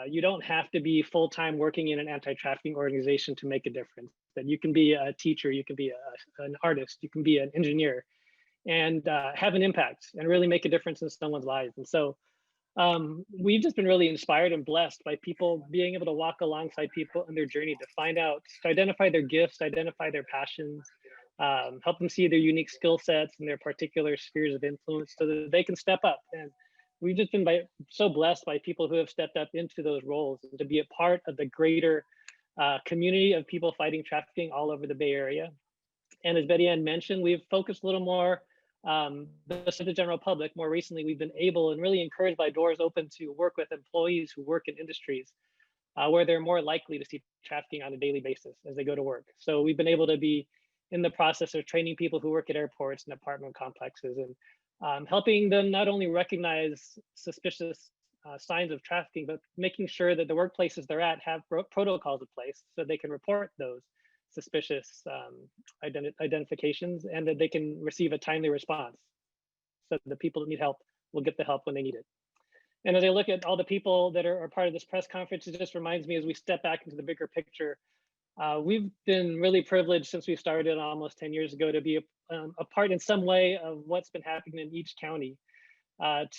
[SPEAKER 4] you don't have to be full-time working in an anti-trafficking organization to make a difference, that you can be a teacher, you can be an artist, you can be an engineer, and have an impact and really make a difference in someone's lives. And so we've just been really inspired and blessed by people being able to walk alongside people in their journey to find out, to identify their gifts, identify their passions, help them see their unique skill sets and their particular spheres of influence so that they can step up. And we've just been so blessed by people who have stepped up into those roles and to be a part of the greater community of people fighting trafficking all over the Bay Area. And as Betty Ann mentioned, we've focused a little more the general public. More recently, we've been able and really encouraged by doors open to work with employees who work in industries where they're more likely to see trafficking on a daily basis as they go to work. So we've been able to be in the process of training people who work at airports and apartment complexes and helping them not only recognize suspicious signs of trafficking, but making sure that the workplaces they're at have protocols in place so they can report those suspicious identifications and that they can receive a timely response so the people that need help will get the help when they need it. And as I look at all the people that are part of this press conference, it just reminds me as we step back into the bigger picture, we've been really privileged since we started almost 10 years ago to be a part in some way of what's been happening in each county,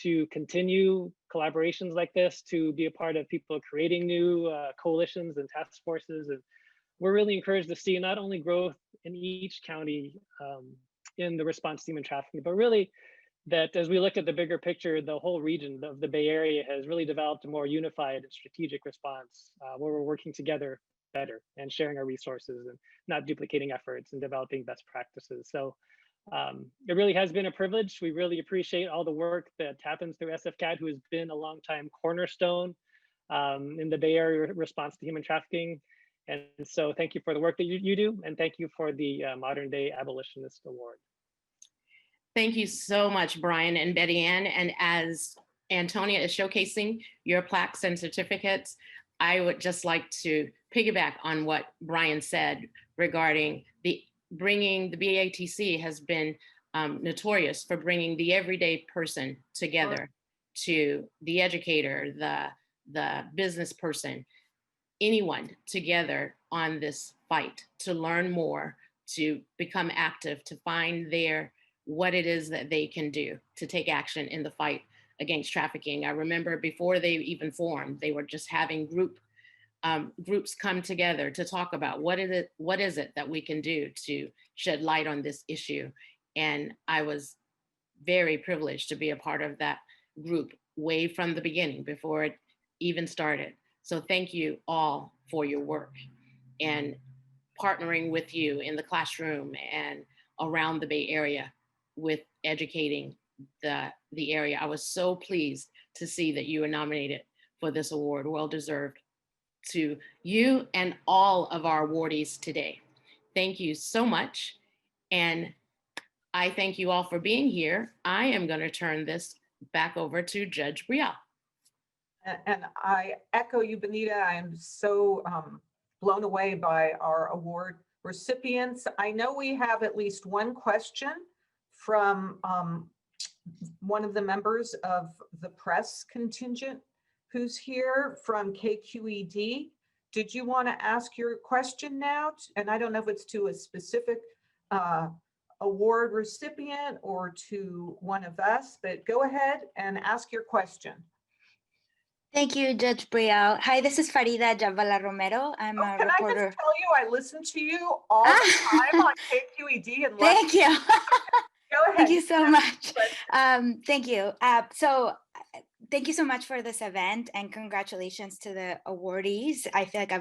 [SPEAKER 4] to continue collaborations like this, to be a part of people creating new coalitions and task forces. And we're really encouraged to see not only growth in each county in the response to human trafficking, but really that as we look at the bigger picture, the whole region of the Bay Area has really developed a more unified and strategic response where we're working together better and sharing our resources and not duplicating efforts and developing best practices. So it really has been a privilege. We really appreciate all the work that happens through SFCAT, who has been a longtime cornerstone in the Bay Area response to human trafficking. And so thank you for the work that you do, and thank you for the Modern Day Abolitionist Award.
[SPEAKER 3] Thank you so much, Brian and Betty Ann. And as Antonia is showcasing your plaques and certificates, I would just like to piggyback on what Brian said regarding bringing the BATC has been notorious for bringing the everyday person together, to the educator, the business person, anyone together on this fight to learn more, to become active, to find what it is that they can do to take action in the fight against trafficking. I remember before they even formed, they were just having groups come together to talk about what is it that we can do to shed light on this issue. And I was very privileged to be a part of that group way from the beginning, before it even started. So thank you all for your work and partnering with you in the classroom and around the Bay Area with educating the area. I was so pleased to see that you were nominated for this award. Well deserved to you and all of our awardees today. Thank you so much. And I thank you all for being here. I am going to turn this back over to Judge Brielle.
[SPEAKER 1] And I echo you, Benita. I am so blown away by our award recipients. I know we have at least one question from one of the members of the press contingent who's here from KQED. Did you want to ask your question now? And I don't know if it's to a specific award recipient or to one of us, but go ahead and ask your question.
[SPEAKER 22] Thank you, Judge Brielle. Hi, this is Farida Javala Romero. I'm a reporter.
[SPEAKER 1] Can I just tell you, I listen to you all the time on KQED. And
[SPEAKER 22] thank you.
[SPEAKER 1] Go ahead.
[SPEAKER 22] Thank you so much. Thank you. Thank you so much for this event, and congratulations to the awardees. I feel like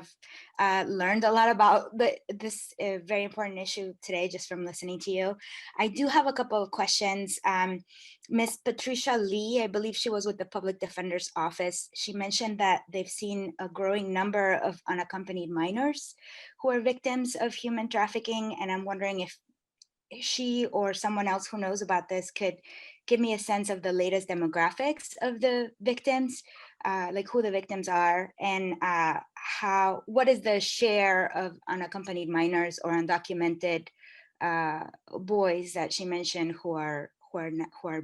[SPEAKER 22] I've learned a lot about this very important issue today just from listening to you. I do have a couple of questions. Miss Patricia Lee, I believe she was with the Public Defender's Office. She mentioned that they've seen a growing number of unaccompanied minors who are victims of human trafficking, and I'm wondering if she or someone else who knows about this could give me a sense of the latest demographics of the victims, like who the victims are, and what is the share of unaccompanied minors or undocumented boys that she mentioned who are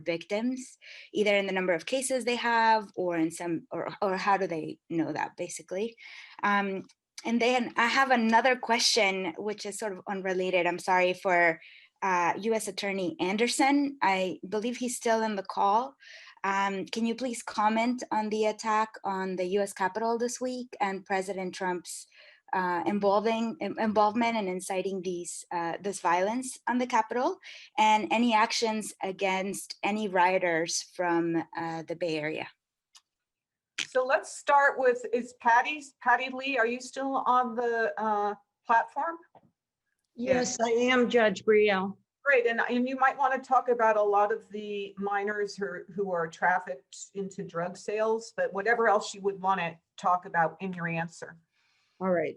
[SPEAKER 22] victims, either in the number of cases they have or in some, or how do they know that, basically. And then I have another question, which is sort of unrelated. I'm sorry, for U.S. Attorney Anderson. I believe he's still in the call. Can you please comment on the attack on the U.S. Capitol this week and President Trump's involvement and inciting this violence on the Capitol, and any actions against any rioters from the Bay Area?
[SPEAKER 1] So let's start with, Patty Lee, are you still on the platform?
[SPEAKER 2] Yes, I am, Judge Brielle.
[SPEAKER 1] Great, and you might want to talk about a lot of the minors who are trafficked into drug sales, but whatever else you would want to talk about in your answer.
[SPEAKER 2] All right.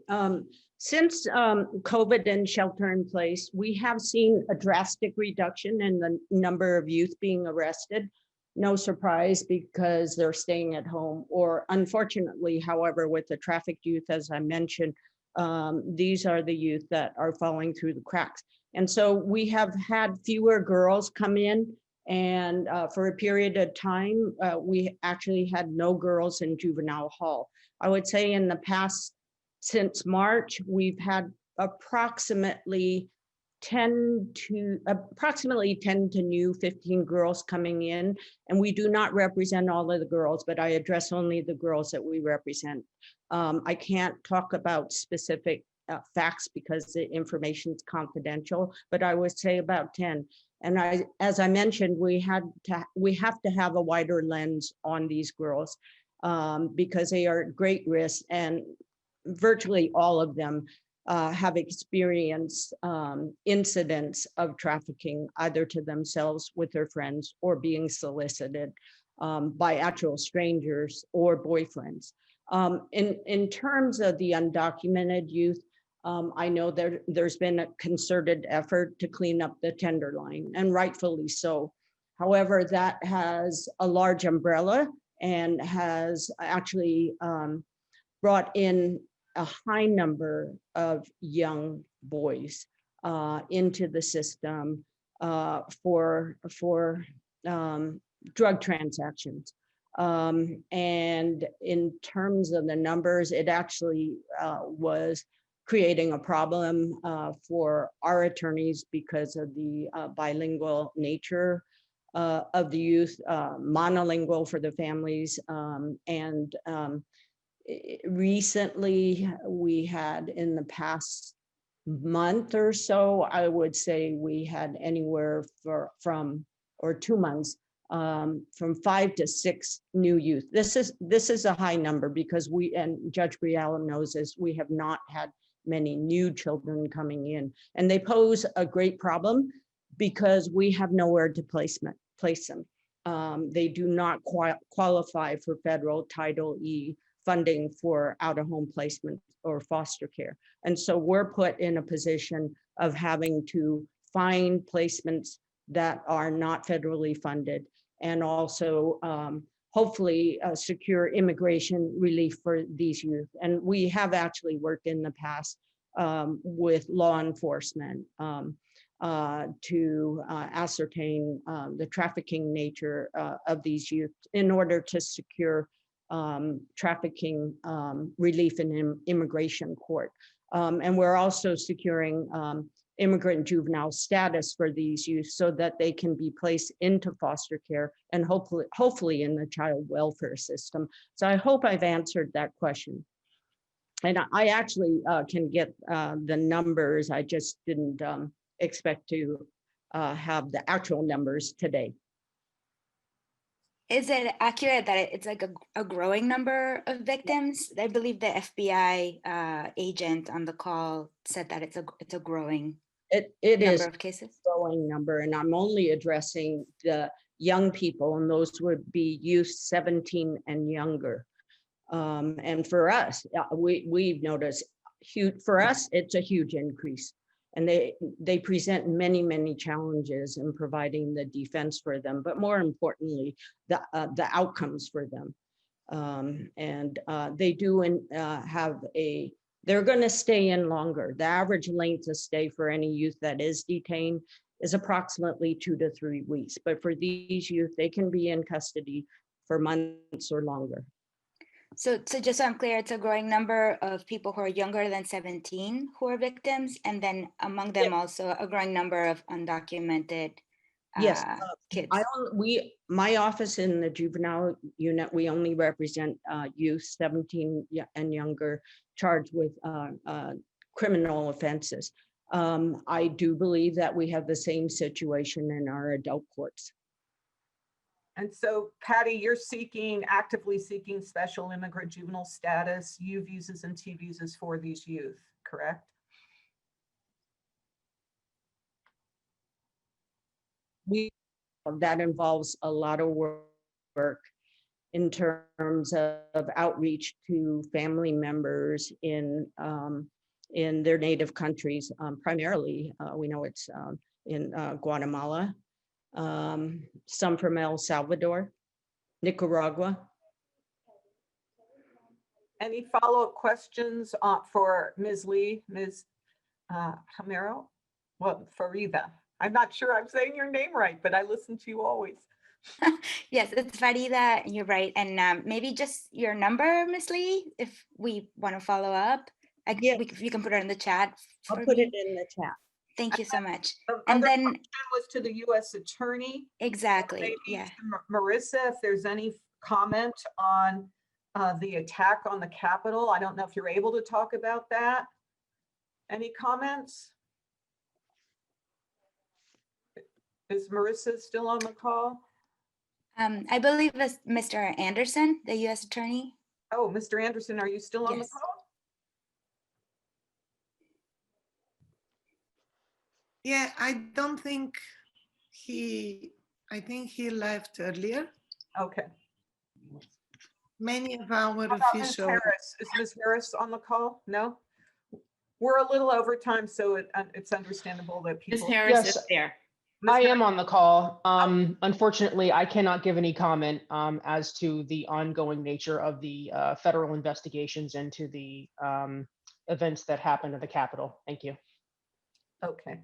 [SPEAKER 2] Since COVID and shelter in place, we have seen a drastic reduction in the number of youth being arrested. No surprise, because they're staying at home, or unfortunately, however, with the trafficked youth, as I mentioned, these are the youth that are falling through the cracks. And so we have had fewer girls come in, and for a period of time, we actually had no girls in juvenile hall. I would say in the past, since March, we've had approximately 10 to new 15 girls coming in, and we do not represent all of the girls, but I address only the girls that we represent. I can't talk about specific facts because the information is confidential, but I would say about 10. And as I mentioned, we have to have a wider lens on these girls because they are at great risk, and virtually all of them have experienced incidents of trafficking, either to themselves, with their friends, or being solicited by actual strangers or boyfriends. In terms of the undocumented youth, I know there's been a concerted effort to clean up the Tenderloin, and rightfully so. However, that has a large umbrella and has actually brought in a high number of young boys into the system for drug transactions. And in terms of the numbers, it actually was creating a problem for our attorneys because of the bilingual nature of the youth, monolingual for the families, and recently we had, in the past month or so, I would say we had anywhere from 2 months, from 5 to 6 new youth. This is a high number because and Judge Brielle knows this, we have not had many new children coming in, and they pose a great problem because we have nowhere to place them. They do not qualify for federal Title E funding for out-of-home placement or foster care. And so we're put in a position of having to find placements that are not federally funded, and also hopefully secure immigration relief for these youth. And we have actually worked in the past with law enforcement to ascertain the trafficking nature of these youth in order to secure trafficking relief in immigration court. And we're also securing immigrant juvenile status for these youth so that they can be placed into foster care and hopefully in the child welfare system. So I hope I've answered that question. And I actually can get the numbers. I just didn't expect to have the actual numbers today.
[SPEAKER 22] Is it accurate that it's like a growing number of victims? I believe the FBI agent on the call said that it's a growing number of cases.
[SPEAKER 2] A growing number, and I'm only addressing the young people, and those would be youth 17 and younger. And for us, we've noticed for us, it's a huge increase. And they present many, many challenges in providing the defense for them, but more importantly, the outcomes for them. They do have they're going to stay in longer. The average length of stay for any youth that is detained is approximately 2 to 3 weeks. But for these youth, they can be in custody for months or longer.
[SPEAKER 22] So just so I'm clear, it's a growing number of people who are younger than 17 who are victims, and then among them also a growing number of undocumented
[SPEAKER 2] Yes,
[SPEAKER 22] kids.
[SPEAKER 2] My office in the juvenile unit, we only represent youth 17 and younger charged with criminal offenses. I do believe that we have the same situation in our adult courts.
[SPEAKER 1] And so, Patty, you're actively seeking special immigrant juvenile status, U visas and T visas for these youth, correct?
[SPEAKER 2] That involves a lot of work in terms of outreach to family members in their native countries. Primarily, we know it's in Guatemala, some from El Salvador, Nicaragua.
[SPEAKER 1] Any follow-up questions for Ms. Lee, Ms. Hamero? Well, Farida. I'm not sure I'm saying your name right, but I listen to you always.
[SPEAKER 22] Yes, it's Farida, you're right. And maybe just your number, Ms. Lee, if we want to follow up. You can put it in the chat.
[SPEAKER 2] I'll put it in the chat.
[SPEAKER 22] Thank you so much.
[SPEAKER 1] And then question was to the U.S. Attorney.
[SPEAKER 22] Exactly.
[SPEAKER 1] Maybe
[SPEAKER 22] Yeah.
[SPEAKER 1] to Marissa, if there's any comment on the attack on the Capitol. I don't know if you're able to talk about that. Any comments? Is Marissa still on the call?
[SPEAKER 22] I believe it's Mr. Anderson, the U.S. Attorney.
[SPEAKER 1] Oh, Mr. Anderson, are you still on the
[SPEAKER 22] Yes.
[SPEAKER 1] call?
[SPEAKER 6] Yeah, I don't think I think he left earlier.
[SPEAKER 1] Okay.
[SPEAKER 6] Many of our
[SPEAKER 1] How about Ms.
[SPEAKER 6] officials.
[SPEAKER 1] Harris? Is Ms. Harris on the call? No? We're a little over time, so it's understandable that
[SPEAKER 3] Ms.
[SPEAKER 1] people.
[SPEAKER 3] Harris
[SPEAKER 5] Yes.
[SPEAKER 3] is there.
[SPEAKER 5] I am on the call. Unfortunately, I cannot give any comment as to the ongoing nature of the federal investigations into the events that happened at the Capitol. Thank you.
[SPEAKER 1] Okay.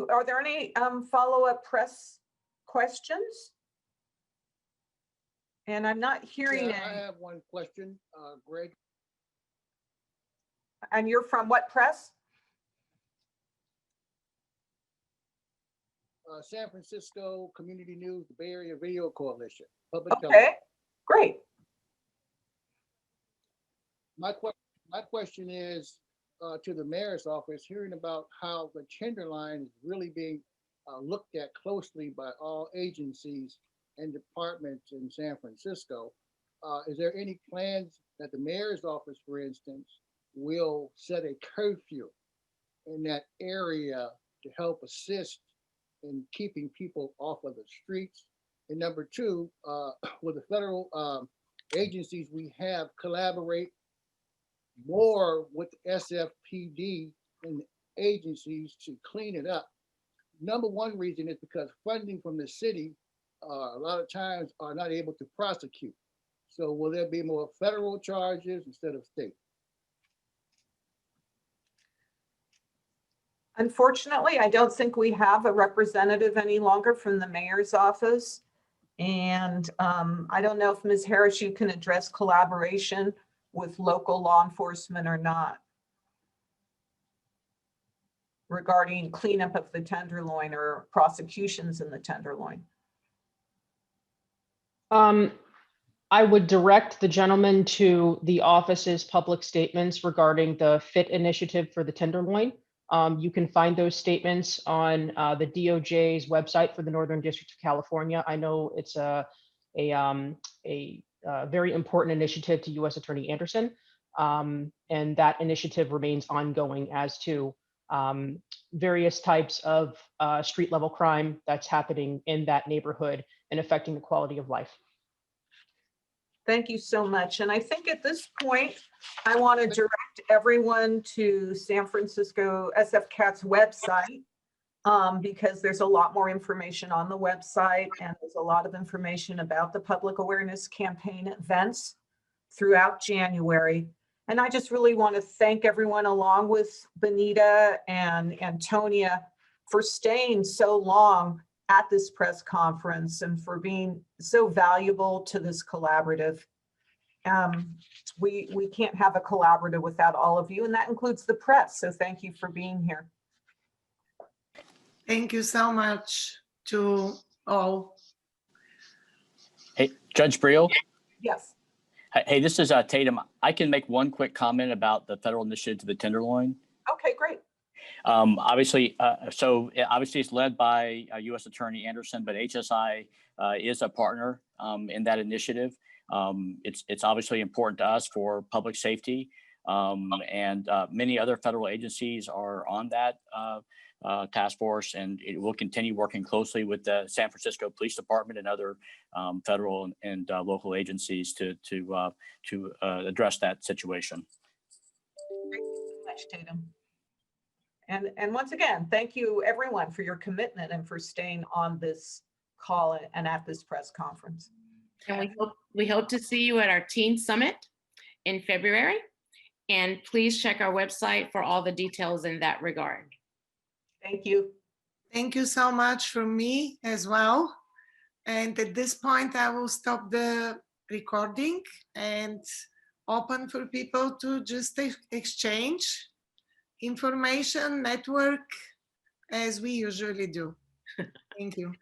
[SPEAKER 1] Are there any follow-up press questions? And I'm not hearing
[SPEAKER 7] Yeah, I
[SPEAKER 1] any.
[SPEAKER 7] have one question, Greg.
[SPEAKER 1] And you're from what press?
[SPEAKER 7] San Francisco Community News, the Bay Area Video Coalition, public
[SPEAKER 1] Okay,
[SPEAKER 7] television.
[SPEAKER 1] great.
[SPEAKER 7] My question is to the mayor's office, hearing about how the Tenderloin is really being looked at closely by all agencies and departments in San Francisco. Is there any plans that the mayor's office, for instance, will set a curfew in that area to help assist in keeping people off of the streets? And number two, will the federal agencies we have collaborate more with SFPD and agencies to clean it up? Number one reason is because funding from the city a lot of times are not able to prosecute. So will there be more federal charges instead of state?
[SPEAKER 1] Unfortunately, I don't think we have a representative any longer from the mayor's office. And I don't know if Ms. Harris, you can address collaboration with local law enforcement or not regarding cleanup of the Tenderloin or prosecutions in the Tenderloin.
[SPEAKER 5] I would direct the gentleman to the office's public statements regarding the FIT initiative for the Tenderloin. You can find those statements on the DOJ's website for the Northern District of California. I know it's a very important initiative to U.S. Attorney Anderson, and that initiative remains ongoing as to various types of street level crime that's happening in that neighborhood and affecting the quality of life.
[SPEAKER 1] Thank you so much. And I think at this point, I want to direct everyone to San Francisco SF-CAT's website because there's a lot more information on the website, and there's a lot of information about the public awareness campaign events throughout January. And I just really want to thank everyone, along with Benita and Antonia, for staying so long at this press conference and for being so valuable to this collaborative. We can't have a collaborative without all of you, and that includes the press. So thank you for being here.
[SPEAKER 6] Thank you so much to all.
[SPEAKER 11] Hey, Judge Briel.
[SPEAKER 1] Yes.
[SPEAKER 11] Hey, this is Tatum. I can make one quick comment about the federal initiative to the Tenderloin.
[SPEAKER 1] Okay, great.
[SPEAKER 11] Obviously it's led by U.S. Attorney Anderson, but HSI is a partner in that initiative. It's obviously important to us for public safety, and many other federal agencies are on that task force, and it will continue working closely with the San Francisco Police Department and other federal and local agencies to address that situation.
[SPEAKER 1] Thank you so much, Tatum. And once again, thank you everyone for your commitment and for staying on this call and at this press conference.
[SPEAKER 3] And we hope to see you at our Teen Summit in February. And please check our website for all the details in that regard.
[SPEAKER 1] Thank you.
[SPEAKER 6] Thank you so much from me as well. And at this point, I will stop the recording and open for people to just exchange information, network, as we usually do. Thank you.